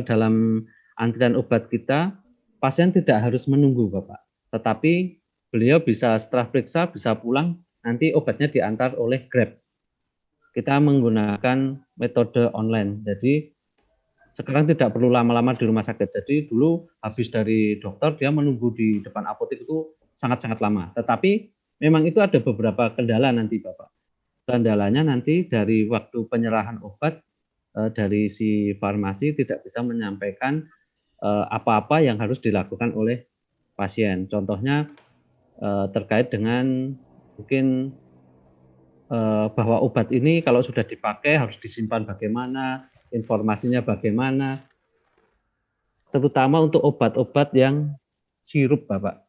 [SPEAKER 10] dalam antrian obat kita, pasien tidak harus menunggu Bapak, tetapi beliau bisa setelah periksa bisa pulang, nanti obatnya diantar oleh Grab. Kita menggunakan metode online, jadi sekarang tidak perlu lama-lama di rumah sakit. Jadi dulu habis dari dokter dia menunggu di depan apotek itu sangat-sangat lama. Tetapi memang itu ada beberapa kendala nanti Bapak. Kendalanya nanti dari waktu penyerahan obat dari si farmasi tidak bisa menyampaikan apa-apa yang harus dilakukan oleh pasien. Contohnya terkait dengan mungkin bahwa obat ini kalau sudah dipakai harus disimpan bagaimana, informasinya bagaimana, terutama untuk obat-obat yang sirup Bapak.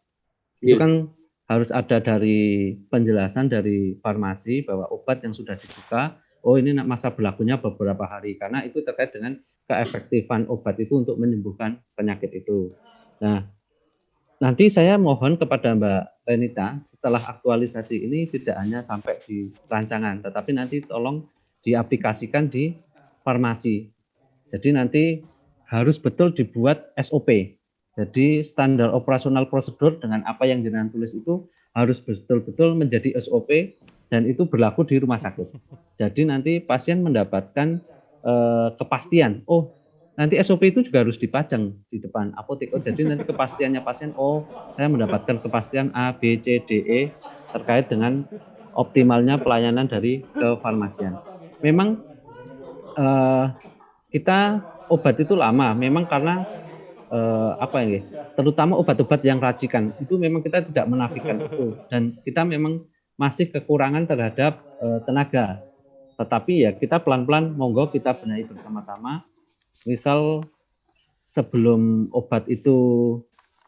[SPEAKER 10] Itu kan harus ada dari penjelasan dari farmasi bahwa obat yang sudah dibuka, oh ini masa berlakunya beberapa hari, karena itu terkait dengan keefektifan obat itu untuk menyembuhkan penyakit itu. Nah, nanti saya mohon kepada Mbak Renita, setelah aktualisasi ini tidak hanya sampai di rancangan, tetapi nanti tolong diaplikasikan di farmasi. Jadi nanti harus betul dibuat SOP. Jadi standar operasional prosedur dengan apa yang jenengan tulis itu harus betul-betul menjadi SOP dan itu berlaku di rumah sakit. Jadi nanti pasien mendapatkan kepastian, oh nanti SOP itu juga harus dipajang di depan apotek. Oh, jadi nanti kepastiannya pasien, oh saya mendapatkan kepastian A, B, C, D, E terkait dengan optimalnya pelayanan dari kefarmasian. Memang kita obat itu lama, memang karena terutama obat-obat yang racikan itu memang kita tidak menafikan itu, dan kita memang masih kekurangan terhadap tenaga. Tetapi ya kita pelan-pelan monggo kita benahi bersama-sama. Misal sebelum obat itu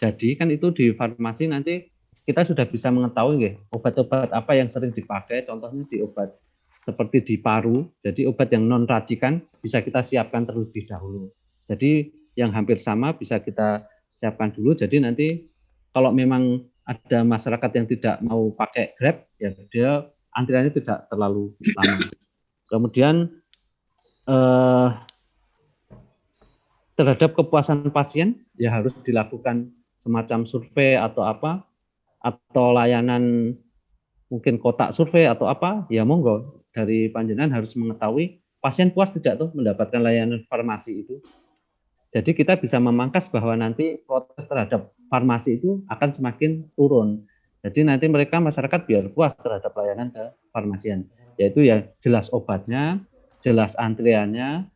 [SPEAKER 10] jadi, kan itu di farmasi nanti kita sudah bisa mengetahui obat-obat apa yang sering dipakai, contohnya di obat seperti di paru, jadi obat yang non racikan bisa kita siapkan terlebih dahulu. Jadi yang hampir sama bisa kita siapkan dulu, jadi nanti kalau memang ada masyarakat yang tidak mau pakai Grab, ya dia antriannya tidak terlalu lama. Kemudian terhadap kepuasan pasien ya harus dilakukan semacam survei atau apa, atau layanan mungkin kotak survei atau apa, ya monggo dari panjenengan harus mengetahui pasien puas tidak tuh mendapatkan layanan farmasi itu. Jadi kita bisa memangkas bahwa nanti protes terhadap farmasi itu akan semakin turun. Jadi nanti mereka masyarakat biar puas terhadap layanan ke farmasian, yaitu ya jelas obatnya, jelas antriannya,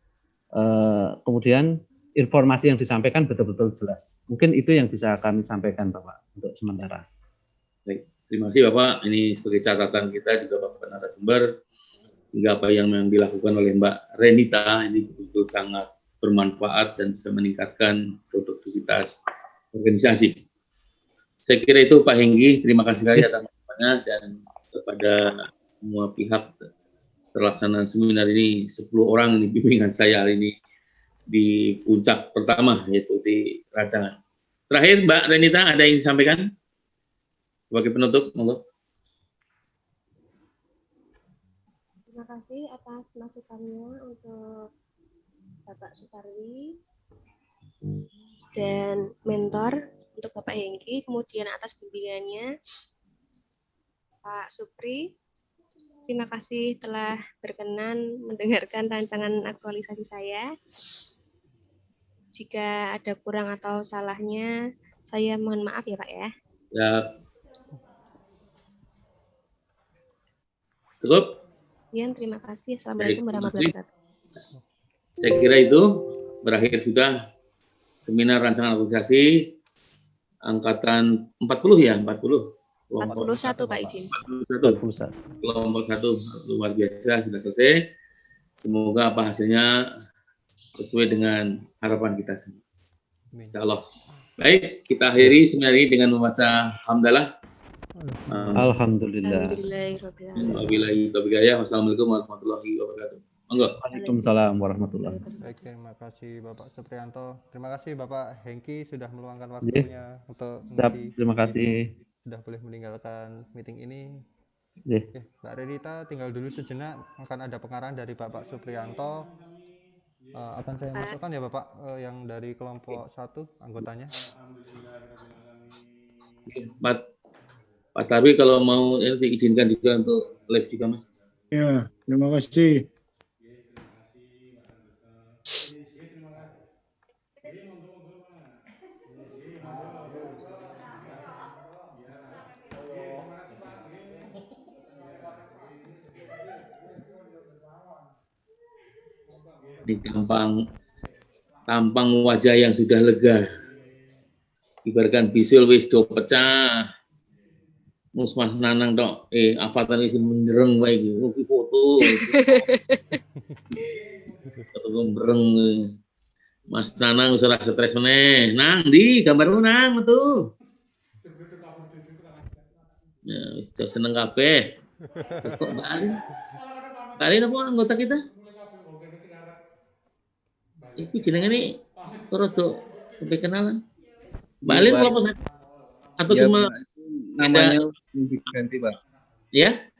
[SPEAKER 10] kemudian informasi yang disampaikan betul-betul jelas. Mungkin itu yang bisa kami sampaikan Bapak untuk sementara.
[SPEAKER 3] Baik, terima kasih Bapak. Ini sebagai catatan kita juga Bapak narasumber, hingga apa yang dilakukan oleh Mbak Renita ini betul-betul sangat bermanfaat dan bisa meningkatkan produktivitas organisasi. Saya kira itu Pak Hengki, terima kasih sekali atas masukannya, dan kepada semua pihak terlaksanaan seminar ini 10 orang ini bimbingan saya hari ini di puncak pertama, yaitu di rancangan. Terakhir Mbak Renita, ada yang disampaikan sebagai penutup? Monggo.
[SPEAKER 8] Terima kasih atas masukannya untuk Bapak Suparwi dan mentor untuk Bapak Hengki, kemudian atas bimbingannya Pak Supri. Terima kasih telah berkenan mendengarkan rancangan aktualisasi saya. Jika ada kurang atau salahnya, saya mohon maaf ya Pak ya.
[SPEAKER 3] Ya. Cukup?
[SPEAKER 8] Ya, terima kasih. Assalamualaikum warahmatullahi wabarakatuh.
[SPEAKER 3] Saya kira itu berakhir sudah seminar rancangan aktualisasi angkatan 40 ya, 40.
[SPEAKER 8] 41 Pak izin.
[SPEAKER 3] 41. Kelompok 1 luar biasa sudah selesai. Semoga apa hasilnya sesuai dengan harapan kita semua. Insya Allah. Baik, kita akhiri seminar ini dengan membaca hamdalah.
[SPEAKER 10] Alhamdulillah.
[SPEAKER 3] Wassalamualaikum warahmatullahi wabarakatuh. Monggo.
[SPEAKER 10] Waalaikumsalam warahmatullahi wabarakatuh.
[SPEAKER 1] Baik, terima kasih Bapak Suprianto. Terima kasih Bapak Hengki sudah meluangkan waktunya untuk
[SPEAKER 10] terima kasih.
[SPEAKER 1] Sudah boleh meninggalkan meeting ini.
[SPEAKER 10] Oke,
[SPEAKER 1] Mbak Renita tinggal dulu sejenak, akan ada pengarahan dari Bapak Suprianto. Akan saya masukkan ya Bapak yang dari kelompok 1 anggotanya.
[SPEAKER 3] Pak Tarwi kalau mau diizinkan juga untuk live juga Mas.
[SPEAKER 9] Ya, terima kasih.
[SPEAKER 3] Di tampang wajah yang sudah lega, ibaratkan bisul wis do pecah, musmah nanang dok, avatan isi menjereng baik, foto, foto bereng, Mas Nanang usah stres meneh, nang di gambarmu nang tuh, ya sudah seneng kabeh, kok kali apa anggota kita? Itu jenenge ini terus tuh sampai kenalan. Balik kelompok 1 atau ya, cuma
[SPEAKER 11] namanya diganti Pak?
[SPEAKER 3] Ya?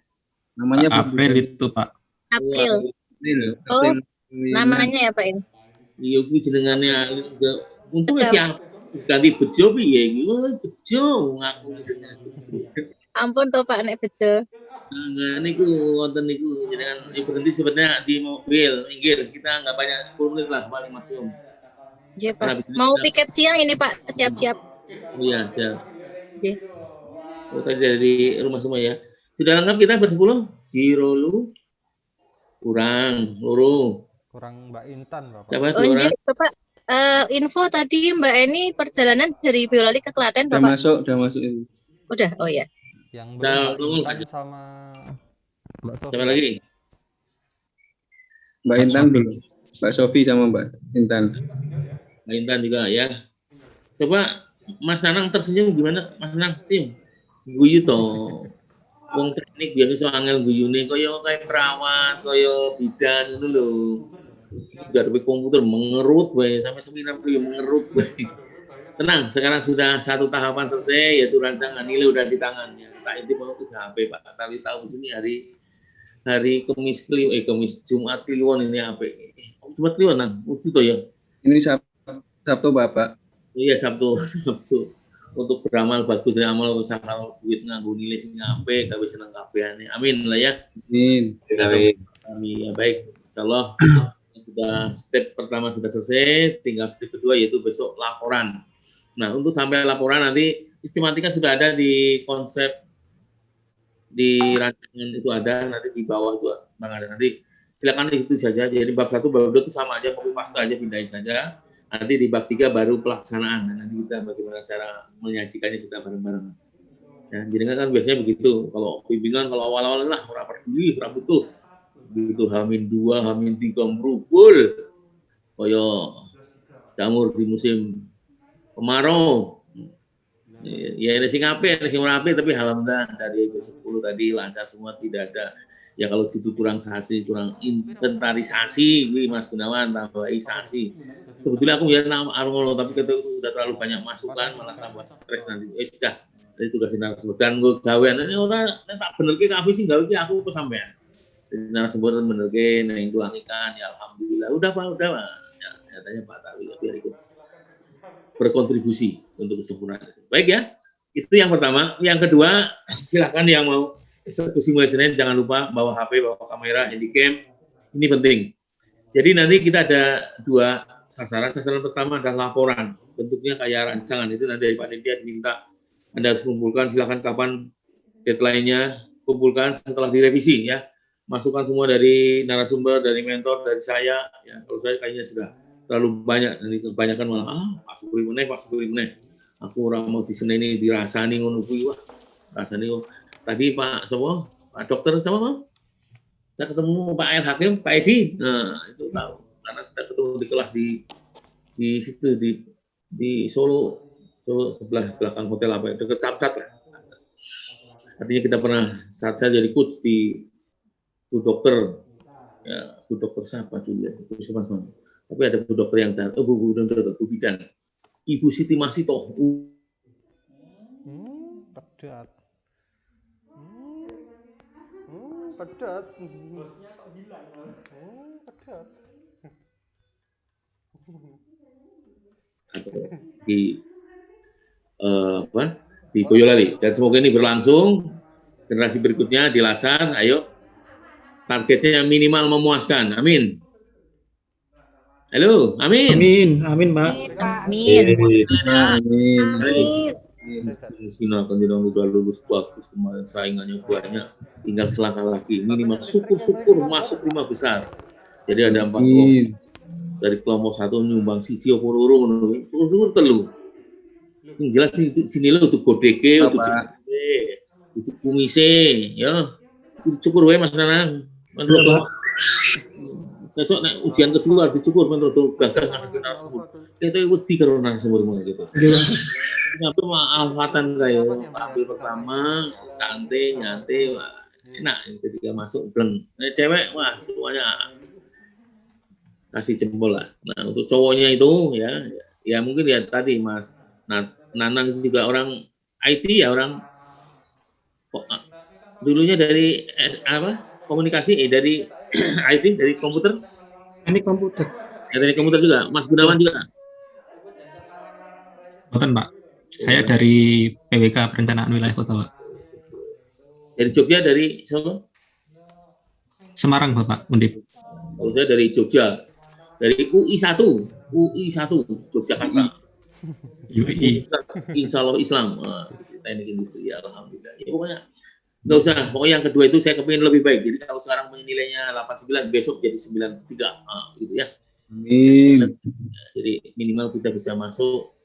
[SPEAKER 11] Namanya
[SPEAKER 7] April itu Pak.
[SPEAKER 12] April. Oh, namanya ya Pak ini.
[SPEAKER 3] Iya kuwi jenengane untuk si ganti bejo piye iki? Bejo ngaku jenenge.
[SPEAKER 12] Ampun toh Pak nek bejo.
[SPEAKER 3] Nah, niku wonten niku jenengan berhenti sebenarnya di mobil, minggir. Kita nggak banyak 10 menit lah paling maksimum.
[SPEAKER 12] Iya Pak. Mau piket siang ini Pak, siap-siap.
[SPEAKER 3] Iya, siap.
[SPEAKER 12] Iya.
[SPEAKER 3] Oh, tadi dari rumah semua ya. Sudah lengkap kita bersepuluh? Jirolu kurang, loro.
[SPEAKER 1] Kurang Mbak Intan, Bapak.
[SPEAKER 3] Siapa
[SPEAKER 12] Oh,
[SPEAKER 3] dua orang?
[SPEAKER 12] Bapak. Info tadi Mbak Eni perjalanan dari Boyolali ke Klaten
[SPEAKER 11] Udah
[SPEAKER 12] Bapak.
[SPEAKER 11] udah masuk itu.
[SPEAKER 12] Udah, oh ya.
[SPEAKER 1] Yang
[SPEAKER 3] Nah,
[SPEAKER 1] belum Mbak Intan sama Mbak Sofia.
[SPEAKER 3] Siapa lagi?
[SPEAKER 11] Mbak Intan belum. Mbak Sofi sama Mbak Intan.
[SPEAKER 3] Mbak Intan juga ya. Coba Mas Nanang tersenyum gimana? Mas Nanang sim. Guyu toh. Wong teknik biasa so angel guyune kaya perawat, kaya bidan itu lho. Garwe komputer mengerut wae sampai seminar tuh mengerut wae. Tenang, sekarang sudah satu tahapan selesai yaitu rancangan nilai udah di tangannya. Tak inti mau ke HP Pak. Tapi tahu sini hari Kamis Jumat Kliwon ini apa? Jumat Kliwon nang, itu toh ya.
[SPEAKER 11] Ini Sabtu Bapak.
[SPEAKER 3] Iya Sabtu. Untuk beramal bagus dari amal usaha kalau duit nganggo nilai sing apik gawe seneng kabehane. Amin lah ya.
[SPEAKER 11] Amin.
[SPEAKER 3] Amin. Ya baik. Insyaallah sudah step pertama sudah selesai, tinggal step kedua yaitu besok laporan. Nah, untuk sampai laporan nanti sistematika sudah ada di konsep di rancangan itu ada, nanti di bawah itu Bang ada. Nanti silakan itu saja. Jadi bab 1 bab 2 itu sama aja, copy paste aja pindahin saja. Nanti di bab 3 baru pelaksanaan. Nah, nanti kita bagaimana cara menyajikannya kita bareng-bareng. Ya, jadi kan biasanya begitu. Kalau bimbingan kalau awal-awal lah ora peduli, ora butuh. Begitu H-2, H-3 merubul. Kaya jamur di musim kemarau. Ya ini sing apik, ini sing ora apik, tapi alhamdulillah dari 10 tadi lancar semua, tidak ada. Ya kalau itu kurang sasi, kurang inventarisasi, Mas Gunawan tambahisasi. Sebetulnya aku ya armolo, tapi ketika itu udah terlalu banyak masukan malah tambah stres nanti. Sudah, dari tugas narasumber dan gue gawean ini orang tak bener ke kafe sih gawe aku ke sampean. Jadi narasumber bener ke neng tulangikan ya alhamdulillah udah Pak ya, nyatanya Pak Tawi ya biar ikut berkontribusi untuk kesempurnaan. Baik ya, itu yang pertama. Yang kedua, silakan yang mau eksekusi mulai Senin jangan lupa bawa HP, bawa kamera, handycam. Ini penting. Jadi nanti kita ada 2 sasaran. Sasaran pertama adalah laporan. Bentuknya kayak rancangan. Itu nanti dari panitia diminta Anda harus kumpulkan. Silakan kapan deadline-nya, kumpulkan setelah direvisi ya. Masukkan semua dari narasumber, dari mentor, dari saya. Ya, kalau saya kayaknya sudah terlalu banyak. Nanti kebanyakan malah Pak Sukuri meneh. Aku orang mau di Senin ini dirasani ngono kuwi wah. Rasani tadi Pak Sopo, Pak Dokter sama saya ketemu Pak El Hakim, Pak Edi. Nah, itu tahu karena kita ketemu di kelas di situ di Solo sebelah belakang hotel apa itu dekat Samsat lah. Artinya kita pernah saat saya jadi coach di Bu Dokter ya, Bu Dokter siapa dulu ya, Puskesmas. Tapi ada Bu Dokter yang Bu Bidan. Ibu Siti Masito.
[SPEAKER 1] Pedat. Pedat. Pedat.
[SPEAKER 3] Di di Boyolali dan semoga ini berlangsung generasi berikutnya di Lasan. Ayo targetnya minimal memuaskan. Amin. Halo, amin.
[SPEAKER 13] Amin, Pak.
[SPEAKER 12] Amin.
[SPEAKER 3] Amin. Sina akan jadi udah lulus bagus kemarin saingannya banyak, tinggal selangkah lagi minimal syukur masuk 5 besar. Jadi ada 4 kelompok. Dari kelompok 1 nyumbang siji opo loro ngono. Syukur telu. Yang jelas sini lo untuk godeke, untuk jempute, untuk kumise, ya. Cukur wae Mas Nanang. Menurut sesuk nek ujian kedua dicukur menurut gagah ngadepin narasumber. Kita wedi karo narasumber mulai gitu. Nyampe alfatan kayak ambil pertama santai nyantai enak ketika masuk bleng. Cewek wah semuanya kasih jempol lah. Nah untuk cowoknya itu ya mungkin ya tadi Mas Nanang juga orang IT ya orang dulunya dari komunikasi dari IT dari komputer.
[SPEAKER 13] Ini komputer.
[SPEAKER 3] Ya, dari komputer juga. Mas Gunawan juga.
[SPEAKER 14] Betul Pak. Saya dari PWK Perencanaan Wilayah Kota Pak.
[SPEAKER 3] Dari Jogja, dari Solo?
[SPEAKER 13] Semarang Bapak Undip.
[SPEAKER 3] Kalau saya dari Jogja, dari UI1 Yogyakarta.
[SPEAKER 13] UI.
[SPEAKER 3] Insya Allah Islam, teknik industri, ya alhamdulillah. Ya, pokoknya nggak usah. Pokoknya yang kedua itu saya kepingin lebih baik. Jadi kalau sekarang nilainya 89, besok jadi 93, gitu ya.
[SPEAKER 11] Amin.
[SPEAKER 3] Jadi minimal kita bisa masuk.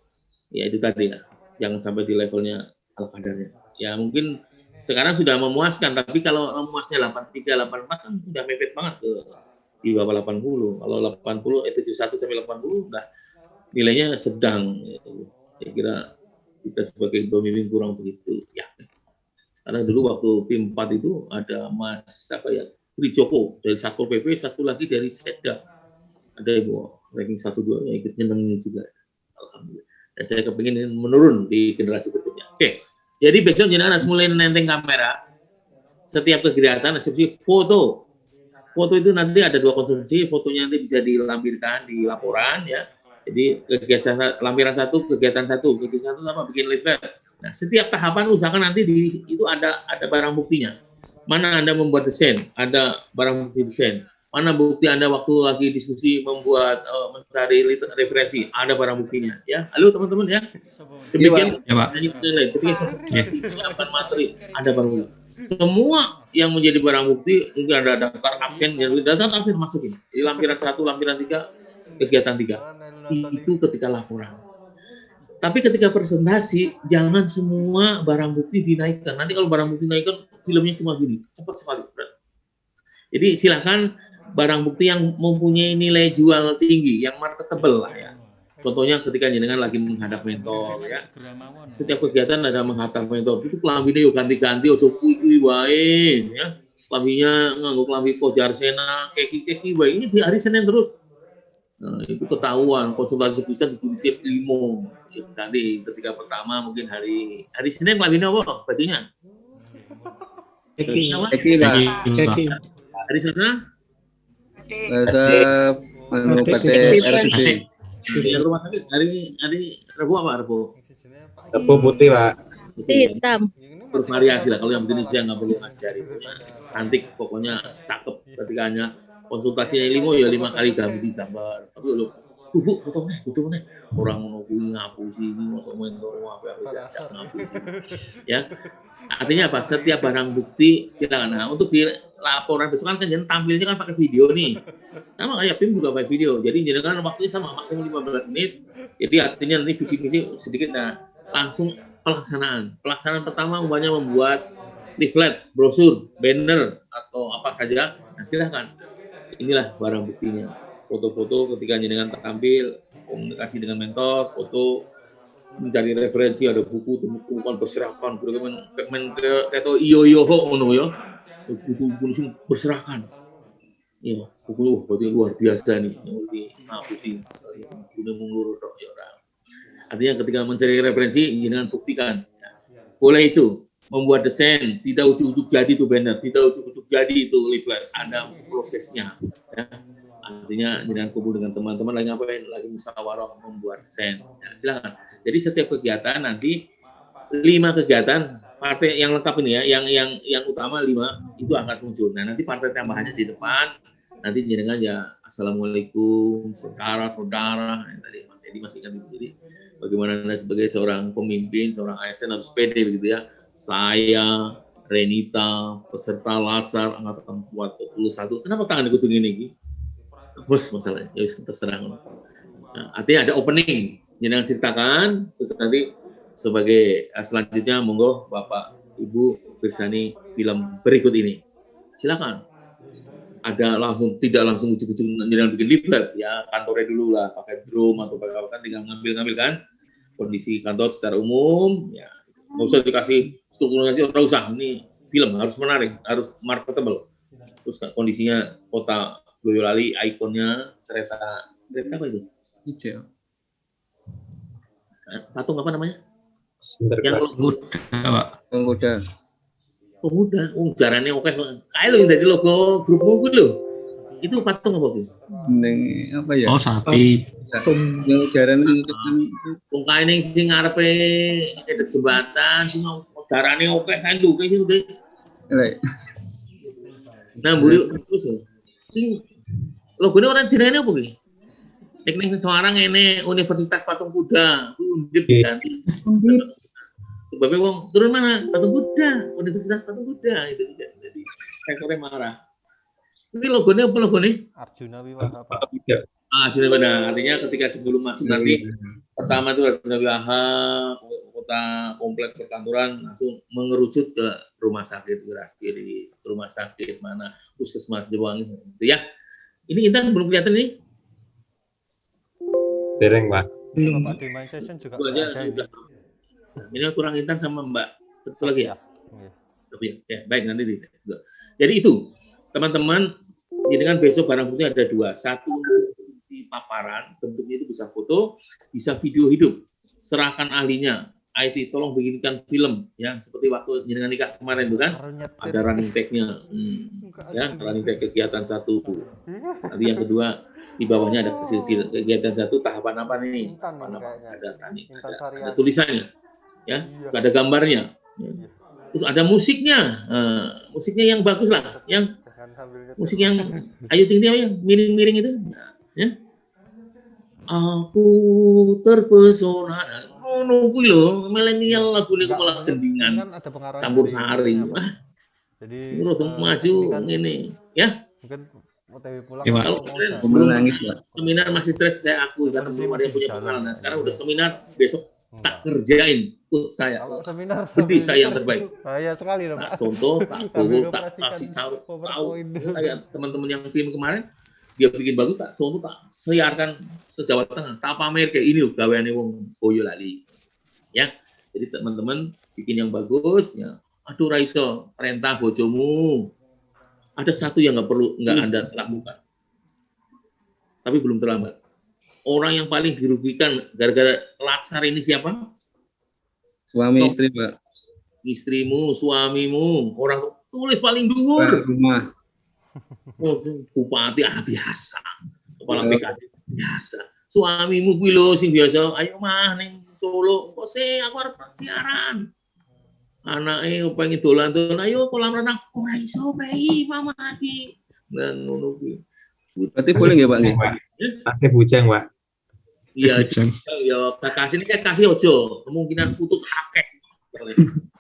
[SPEAKER 3] Ya itu tadi ya. Jangan sampai di levelnya al-qadarnya. Ya mungkin sekarang sudah memuaskan, tapi kalau memuasnya 83, 84 kan sudah mepet banget ke di bawah 80. Kalau 80, 71 sampai 80 udah nilainya sedang. Saya kira kita sebagai pemimpin kurang begitu ya. Karena dulu waktu PIM 4 itu ada Mas Trijoko dari Satpol PP, satu lagi dari Sekda. Ada Ibu ranking 1-2 yang ikut nyenengin juga. Alhamdulillah. Dan saya kepingin menurun di generasi berikutnya. Oke. Jadi besok jenengan harus mulai nenteng kamera. Setiap kegiatan asumsi foto. Foto itu nanti ada 2 konsumsi, fotonya nanti bisa dilampirkan di laporan ya. Jadi kegiatan lampiran 1, kegiatan 1 apa bikin leaflet. Nah, setiap tahapan usahakan nanti itu ada barang buktinya. Mana Anda membuat desain, ada barang bukti desain. Mana bukti Anda waktu lagi diskusi membuat mencari referensi, ada barang buktinya ya. Halo teman-teman ya. Demikian ketika siapkan materi, ada barang bukti. Semua yang menjadi barang bukti, mungkin ada daftar absen, daftar absen masukin. Di lampiran 1, lampiran 3, kegiatan 3. Itu ketika laporan. Tapi ketika presentasi, jangan semua barang bukti dinaikkan. Nanti kalau barang bukti dinaikkan, filmnya cuma gini, cepat sekali. Jadi silakan barang bukti yang mempunyai nilai jual tinggi, yang marketable lah ya. Contohnya ketika jenengan lagi menghadap mentor ya. Setiap kegiatan ada menghadap mentor. Itu kelambinya yuk ganti-ganti, ojo kui wae ya. Kelambinya nganggo kelambi Kojarsena, keki wae. Ini di hari Senin terus. Nah, itu ketahuan konsultasi bisa ditulisnya 5. Ya, tadi ketika pertama mungkin hari Senin kelambinya apa bajunya?
[SPEAKER 11] Keki.
[SPEAKER 3] Hari Selasa?
[SPEAKER 11] Bahasa RSUD.
[SPEAKER 3] Rumah sakit hari Rabu apa Rabu?
[SPEAKER 14] Rabu putih Pak.
[SPEAKER 12] Hitam.
[SPEAKER 3] Bervariasi lah, kalau yang begini saya nggak perlu ngajari. Cantik pokoknya, cakep ketika hanya konsultasinya 5 ya 5 kali ganti gambar. Tapi lo bu fotonya butuh nih orang menunggu ngapusi ini atau mentor apa ngapusi ya. Artinya apa? Setiap barang bukti silakan. Nah, untuk di laporan besok kan jangan tampilnya kan pakai video nih. Sama kayak PIM juga pakai video. Jadi jangan waktunya sama maksimum 15 menit. Jadi artinya nanti visi-visi sedikit. Nah, langsung pelaksanaan. Pelaksanaan pertama umpamanya membuat leaflet, brosur, banner atau apa saja. Nah, silakan. Inilah barang buktinya. Foto-foto ketika jenengan tampil, komunikasi dengan mentor, foto, mencari referensi, ada buku, bukan berserakan, atau iyo ngono ya, buku berserakan. Iya, buku berarti luar biasa nih, yang ngapusi, udah mengurut ya. Artinya ketika mencari referensi, jenengan buktikan. Boleh itu membuat desain, tidak ujuk-ujuk jadi itu banner, tidak ujuk-ujuk jadi itu leaflet, ada prosesnya. Ya. Artinya dengan kumpul dengan teman-teman lagi ngapain, lagi musyawarah membuat desain. Ya, silakan. Jadi setiap kegiatan nanti 5 kegiatan partai yang lengkap ini ya, yang utama 5 itu akan muncul. Nah nanti partai tambahannya di depan. Nanti jenengan ya assalamualaikum saudara. Tadi Mas Edi masih ingat. Jadi bagaimana Anda sebagai seorang pemimpin, seorang ASN harus pede begitu ya. Saya Renita peserta Lasar angkatan 41. Kenapa tangan dikutung ini? Bos masalahnya, ya terserah. Nah, artinya ada opening, jenengan ceritakan, terus nanti sebagai selanjutnya monggo Bapak Ibu bersani film berikut ini. Silakan. Ada langsung tidak langsung ujuk-ujuk jenengan bikin leaflet, ya kantornya dulu lah, pakai drone atau pakai apa kan, tinggal ngambil kan kondisi kantor secara umum, ya nggak usah dikasih strukturnya, nggak usah. Ini film harus menarik, harus marketable. Terus kondisinya kota Boyolali, ikonnya kereta apa itu?
[SPEAKER 11] Hijau.
[SPEAKER 3] Patung apa namanya?
[SPEAKER 13] Yang
[SPEAKER 11] Pemuda.
[SPEAKER 3] Pemuda. Jarannya oke. Kayak lo yang dari logo grupmu gue lo. Itu patung apa gitu?
[SPEAKER 11] Seneng apa ya?
[SPEAKER 13] Oh sapi.
[SPEAKER 11] Yang jaran itu.
[SPEAKER 3] Kayak yang sing ngarepe ada jembatan, sing jarannya oke kan lu kayak gitu deh. Nah, buri terus ya. Logone orang jenenge apa iki? Ning Semarang ini Universitas Patung Kuda, Undip kan. Sebabnya wong turun mana? Patung Kuda, Universitas Patung Kuda itu tidak. Jadi sektornya marah. Ini logonya apa logone?
[SPEAKER 1] Arjuna Wiwaha, Pak.
[SPEAKER 3] Arjuna Wiwaha. Artinya ketika sebelum masuk nanti pertama itu Arjuna Wiwaha, kota komplek perkantoran langsung mengerucut ke rumah sakit Kiri, rumah sakit mana Puskesmas Jewangi gitu ya. Ini Intan belum kelihatan nih?
[SPEAKER 14] Dereng, Pak.
[SPEAKER 1] Bapak di main session juga ada ini.
[SPEAKER 3] Ini kurang Intan sama Mbak. Satu lagi ya?
[SPEAKER 1] Iya.
[SPEAKER 3] Ya, baik nanti. Jadi itu teman-teman, ini kan besok barang bukti ada 2. Satu di paparan, bentuknya itu bisa foto, bisa video hidup. Serahkan ahlinya. IT tolong bikinkan film ya, seperti waktu jenengan nikah kemarin itu kan. Ada running tag-nya. Ya, running tag kegiatan 1. Nanti yang kedua di bawahnya ada kecil-kecil kegiatan 1 tahapan apa nih? Ada tulisannya. Ya, terus ada gambarnya. Ya. Terus ada musiknya. Musiknya yang bagus lah, yang musik yang Ayu Ting Ting yang miring-miring itu. Ya. Aku terpesona. Nunggu loh, milenial lagu ini kepala gendingan, campur sari. Wah, jadi udah maju ini, ya.
[SPEAKER 1] Mungkin OTW pulang.
[SPEAKER 3] Belum nangis lah. Seminar masih stres saya akui karena belum ada yang punya pengalaman. Nah, sekarang udah seminar, besok tak kerjain put saya.
[SPEAKER 1] Kalau seminar
[SPEAKER 3] budi saya yang terbaik.
[SPEAKER 1] Bahaya sekali loh, Pak.
[SPEAKER 3] Contoh, tak kasih tahu kayak teman-teman yang tim kemarin. Dia bikin bagus tak contoh tak siarkan se-Jawa Tengah tak pamer kayak ini loh gaweane wong Boyolali ya. Jadi teman-teman bikin yang bagus ya. Aduh raiso perintah bojomu ada satu yang nggak Anda lakukan tapi belum terlambat. Orang yang paling dirugikan gara-gara laksar ini siapa?
[SPEAKER 11] Suami istri, Pak.
[SPEAKER 3] Istrimu, suamimu, orang tulis paling dhuwur
[SPEAKER 11] rumah.
[SPEAKER 3] Oh, bupati biasa, kepala PKD biasa. Suamimu kuwi lho sing biasa, ayo mah ning Solo, kok sih aku arep siaran. Anake pengen dolan-dolan, ayo kolam renang, ora iso bae mama iki. Nah ngono kuwi.
[SPEAKER 11] Berarti boleh nggih, Pak nggih?
[SPEAKER 14] Kasih bujang, Pak.
[SPEAKER 3] Iya, ya kasih ini kan kasih ojo, kemungkinan putus akeh.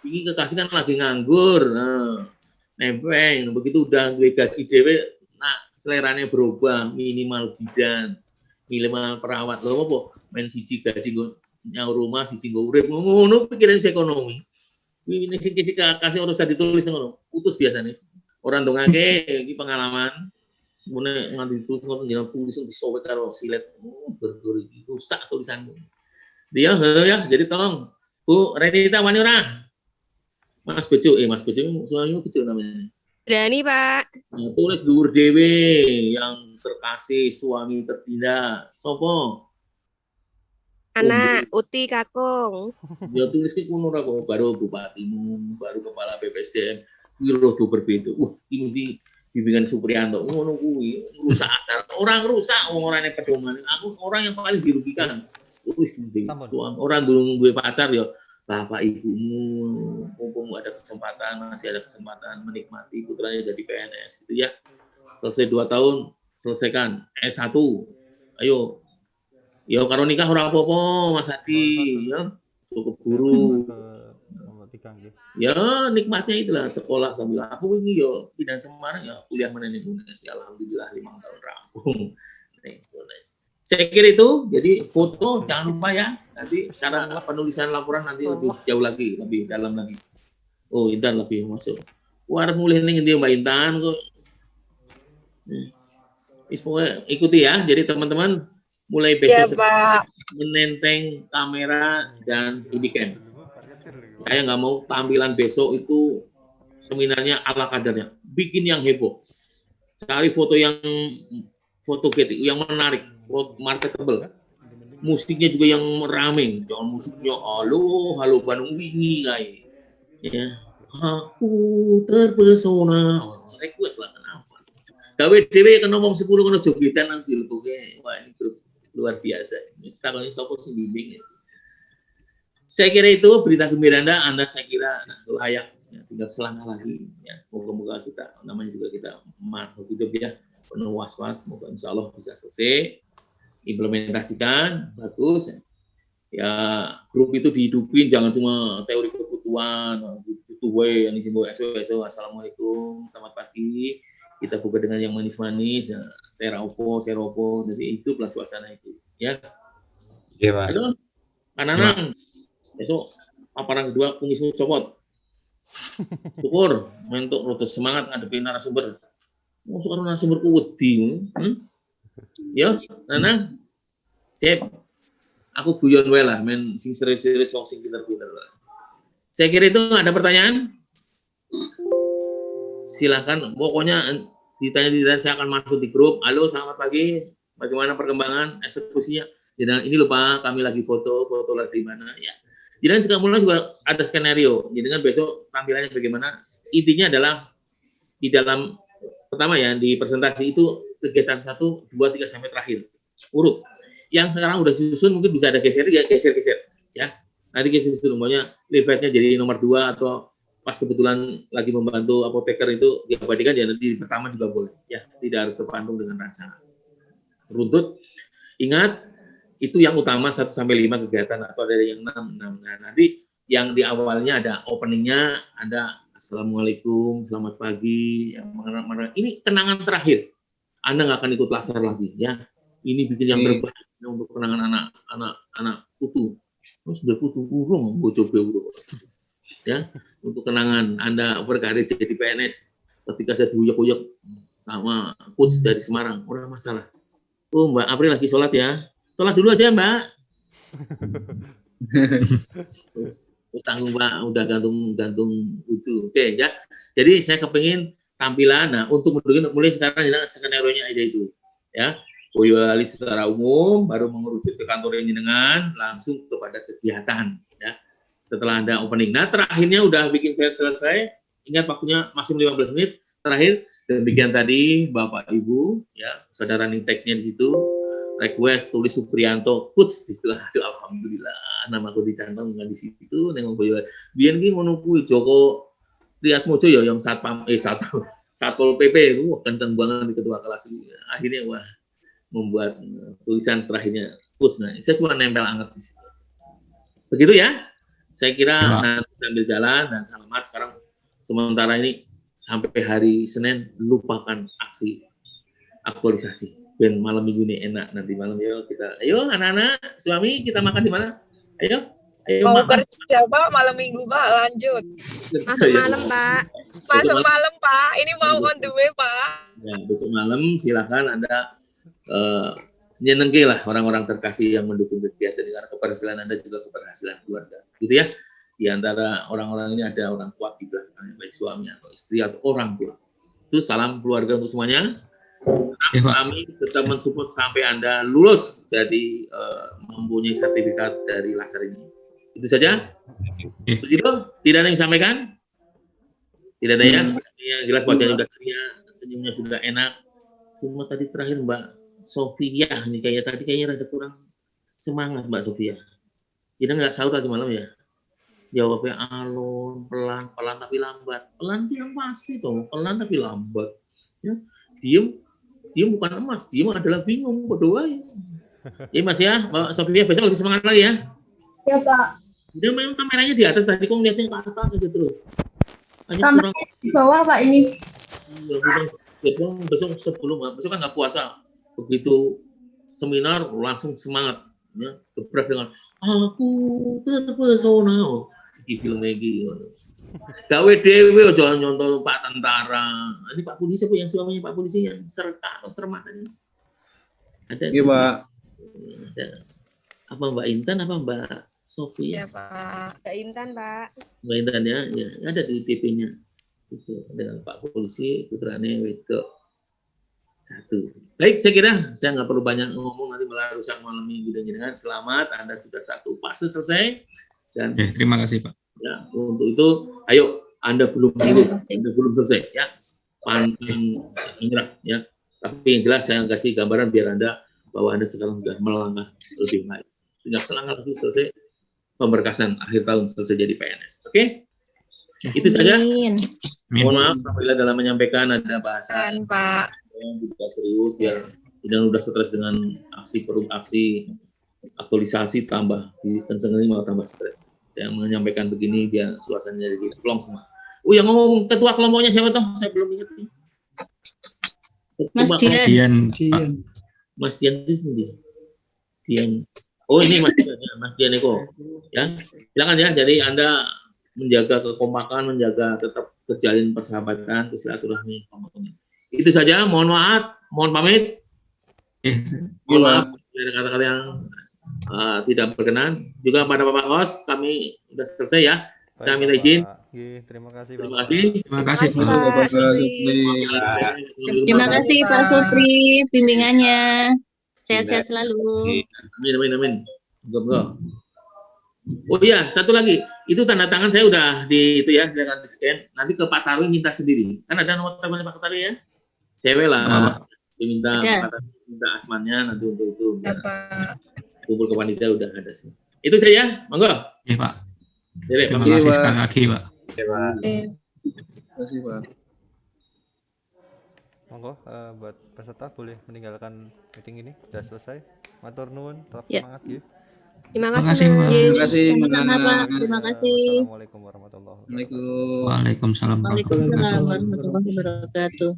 [SPEAKER 3] Ini kekasih kan lagi nganggur. Nah. Nempeng, begitu udah gue gaji dewe, nah seleranya berubah, minimal bidan, minimal perawat, lo apa? Main siji gaji gue nyaur rumah, siji gue urip, ngono pikiran ekonomi. Ini sih kasih urusan ditulis ngono, putus biasanya. Orang dongake, ini pengalaman, kemudian nganti itu jangan tulis disobek karo silet, berduri rusak tulisanmu. Dia ya, jadi tolong, Bu Renita wani ora? Mas Bejo suamimu Bejo namanya.
[SPEAKER 8] Berani, Pak.
[SPEAKER 3] Nah, tulis dhuwur dhewe yang terkasih suami tertindak. Sopo?
[SPEAKER 8] Anak Uti Kakung.
[SPEAKER 3] Ya tulis ki kuno ra kok baru bupatimu, baru kepala BPSDM. Kuwi lho do berbeda. Wah, iki mesti bimbingan Supriyanto. Ngono kuwi rusak akal. Orang rusak wong orane pedoman. Aku orang yang paling dirugikan. Wis suami orang durung duwe pacar ya. Bapak ibumu, mumpung ada kesempatan, masih ada kesempatan menikmati putranya jadi PNS gitu ya. Selesai 2 tahun, selesaikan S1. Ayo. Ya karo nikah ora apa-apa, Mas Adi, ya. Cukup guru. Ya, nikmatnya itulah sekolah sambil aku ini yo pindah Semarang ya kuliah meneh ning Indonesia. Alhamdulillah 5 tahun rampung. Ning Indonesia. Saya kira itu, jadi foto jangan lupa ya, nanti cara penulisan laporan nanti lebih jauh lagi, lebih dalam lagi. Oh, Intan lebih masuk. War mulai nih dia Mbak Intan kok. Pokoknya ikuti ya, jadi teman-teman mulai besok
[SPEAKER 12] ya,
[SPEAKER 3] menenteng kamera dan handycam. Saya nggak mau tampilan besok itu seminarnya ala kadarnya, bikin yang heboh. Cari foto yang fotogenik, yang menarik. Marketable, musiknya juga yang rame, jangan musiknya halo Bandung wingi kayak, ya aku terpesona, request lah kenapa? Gawe dewe kan ngomong 10 kena jogetan nanti pokoknya, wah ini grup luar biasa. Misalnya sopo sih bimbing ya. Saya kira itu berita gembira Anda saya kira layak Ya, tinggal selangkah lagi. Ya, moga-moga kita, namanya juga kita makhluk hidup ya, penuh was-was. Moga insya Allah bisa selesai, implementasikan, bagus. Ya, grup itu dihidupin, jangan cuma teori kebutuhan, butuh way, yang disebut SO, assalamualaikum, selamat pagi. Kita buka dengan yang manis-manis, ya, seropo, jadi hiduplah suasana itu. Ya.
[SPEAKER 14] Iya, Pak.
[SPEAKER 3] Halo, Kananang. Besok paparan kedua kumismu copot. Syukur, mentuk rotos semangat ngadepin narasumber. Masuk karo narasumber wedi. Ya, Nanang. Sip. Aku guyon wae lah, men sing serius-serius wong sing pinter-pinter. Saya kira itu ada pertanyaan? Silakan, pokoknya ditanya saya akan masuk di grup. Halo, selamat pagi. Bagaimana perkembangan eksekusinya? Jadi ini lupa kami lagi foto lagi di mana ya. Jadi sekarang juga ada skenario. Jadi kan besok tampilannya bagaimana? Intinya adalah di dalam pertama ya di presentasi itu kegiatan 1, 2, 3 sampai terakhir urut. Yang sekarang udah disusun mungkin bisa ada geser ya. Nanti disusun umumnya lebatnya jadi nomor 2 atau pas kebetulan lagi membantu apoteker itu diabadikan ya nanti pertama juga boleh ya. Tidak harus terpantung dengan rasa runtut. Ingat itu yang utama 1 sampai 5 kegiatan atau dari yang 6. Nah, nanti yang di awalnya ada openingnya, ada assalamualaikum, selamat pagi, yang ini kenangan terakhir. Anda nggak akan ikut laser lagi, ya. Ini bikin yang terbaik untuk kenangan anak putu. Sudah putu burung, bocor burung. Ya, untuk kenangan Anda berkarir jadi PNS. Ketika saya diuyuk-uyuk sama coach dari Semarang, udah masalah. Oh, Mbak April lagi sholat ya. Sholat dulu aja, Mbak. Terus tanggung Mbak, udah gantung wudhu. Oke, ya. Jadi saya kepingin tampilan. Nah, untuk mulai sekarang skenario-nya aja itu. Ya, Boyolali secara umum, baru mengerucut ke kantor ini dengan langsung kepada kegiatan. Ya, setelah ada opening. Nah, terakhirnya udah bikin file selesai. Ingat waktunya maksimum 15 menit. Terakhir, demikian tadi Bapak Ibu, ya, saudara tag-nya di situ. Request tulis Supriyanto Coach di situ. Aduh, alhamdulillah namaku dicantumkan di situ nang Boyolali. Biyen ki ngono kuwi Joko Triatmojo ya yang satpam Satpol PP itu kenceng banget di ketua kelas. Akhirnya wah membuat tulisan terakhirnya Coach. Nah, saya cuma nempel anget di situ. Begitu ya. Saya kira nanti sambil jalan dan selamat sekarang sementara ini sampai hari Senin lupakan aksi aktualisasi. Ben malam minggu ini enak, nanti malam yuk kita, ayo anak-anak, suami kita makan di mana? Ayo
[SPEAKER 15] mau
[SPEAKER 3] makan.
[SPEAKER 15] Kerja Pak, malam minggu Pak, lanjut.
[SPEAKER 8] Masuk malam Pak.
[SPEAKER 15] Masuk malam Pak, ini mau on the way Pak.
[SPEAKER 3] Ya, besok malam silakan Anda nyenengke lah orang-orang terkasih yang mendukung kegiatan ini, karena keberhasilan Anda juga keberhasilan keluarga, gitu ya. Di antara orang-orang ini ada orang tua di belakangnya, baik suami atau istri atau orang tua. Itu salam keluarga untuk semuanya. Kami tetap mensupport sampai Anda lulus jadi mempunyai sertifikat dari laser ini. Itu saja. Begitu? Tidak ada yang disampaikan? Tidak ada ya? Yang jelas wajahnya sudah ceria, senyumnya sudah enak. Cuma tadi terakhir Mbak Sofia nih kayaknya rada kurang semangat Mbak Sofia. Kita nggak sahur tadi malam ya? Jawabnya alon, pelan tapi lambat. Pelan yang pasti toh, pelan tapi lambat. Ya, diem bukan emas, diem adalah bingung, berdoa ya. Ya Mas ya, Mbak Sofia besok lebih semangat lagi ya.
[SPEAKER 15] Ya Pak.
[SPEAKER 3] Dia memang kameranya di atas tadi, kok ngeliatnya ke atas aja terus.
[SPEAKER 15] Kameranya di bawah Pak ini.
[SPEAKER 3] Ya, besok sebelum, besok kan nggak puasa. Begitu seminar langsung semangat. Ya, gebrak dengan aku terpesona. Di film lagi. Gawe dewe aja nyontoh Pak Tentara. Ini Pak Polisi apa yang suaminya Pak Polisi yang serta atau sermat ini? Ada.
[SPEAKER 11] Iya, Pak.
[SPEAKER 3] Ada. Apa Mbak Intan apa Mbak Sofi?
[SPEAKER 8] Iya, Pak. Mbak Intan, Pak.
[SPEAKER 3] Mbak Intan ya, ya ada di TV-nya. Itu dengan Pak Polisi, putranya Wedok. 1. Baik, saya kira saya nggak perlu banyak ngomong nanti malah rusak malam minggu dan jenengan. Selamat, Anda sudah 1 fase selesai. Dan
[SPEAKER 13] terima kasih Pak.
[SPEAKER 3] Ya, untuk itu, ayo Anda belum selesai, ya. Pantang menyerah, ya. Tapi yang jelas saya kasih gambaran biar Anda bahwa Anda sekarang sudah melangkah lebih baik. Tinggal selangkah lagi selesai pemberkasan akhir tahun selesai jadi PNS. Oke? Itu saja.
[SPEAKER 12] Amin.
[SPEAKER 3] Mohon maaf apabila dalam menyampaikan ada bahasan
[SPEAKER 15] Pak.
[SPEAKER 3] yang juga serius biar tidak udah stres dengan aksi aktualisasi tambah kenceng ini malah tambah stres. Saya menyampaikan begini biar suasananya jadi plong semua. Oh yang ngomong ketua kelompoknya siapa toh? Saya belum ingat nih.
[SPEAKER 12] Mas Dian.
[SPEAKER 3] Mas Dian itu dia. Dian. Oh ini Mas Dian ya, Mas Dian Eko. Ya, silakan ya. Jadi Anda menjaga kekompakan, menjaga tetap terjalin persahabatan, silaturahmi. Itu saja. Mohon maaf, mohon pamit. Mohon maaf dari kata-kata yang tidak berkenan. Juga pada Bapak Kos, kami sudah selesai ya. Saya minta izin.
[SPEAKER 1] Terima kasih.
[SPEAKER 3] Terima kasih.
[SPEAKER 11] Terima kasih Pak.
[SPEAKER 12] Terima kasih Pak Supri bimbingannya. Sehat-sehat selalu.
[SPEAKER 3] Amin. Moga-moga. Oh iya, satu lagi. Itu tanda tangan saya udah di itu ya, dengan di scan. Nanti ke Pak Tarwi minta sendiri. Kan ada nomor telepon Pak Tarwi ya? Cewek lah. Diminta minta asmannya nanti untuk itu. Kumpul ke panitia udah ada sih. Itu saja, monggo.
[SPEAKER 13] Iya Pak.
[SPEAKER 3] Jadi,
[SPEAKER 13] Terima kasih sekali lagi Pak.
[SPEAKER 11] Terima kasih Pak.
[SPEAKER 1] Monggo buat peserta boleh meninggalkan meeting ini. Sudah selesai. Matur nuwun, tetap
[SPEAKER 12] Ya.
[SPEAKER 1] semangat ya.
[SPEAKER 12] Terima
[SPEAKER 13] kasih, Mas.
[SPEAKER 12] Terima
[SPEAKER 13] kasih,
[SPEAKER 12] Sama-sama
[SPEAKER 13] Mas.
[SPEAKER 12] Pak. Terima kasih.
[SPEAKER 1] Assalamualaikum warahmatullahi wabarakatuh.
[SPEAKER 13] Waalaikumsalam.
[SPEAKER 12] Waalaikumsalam warahmatullahi wabarakatuh.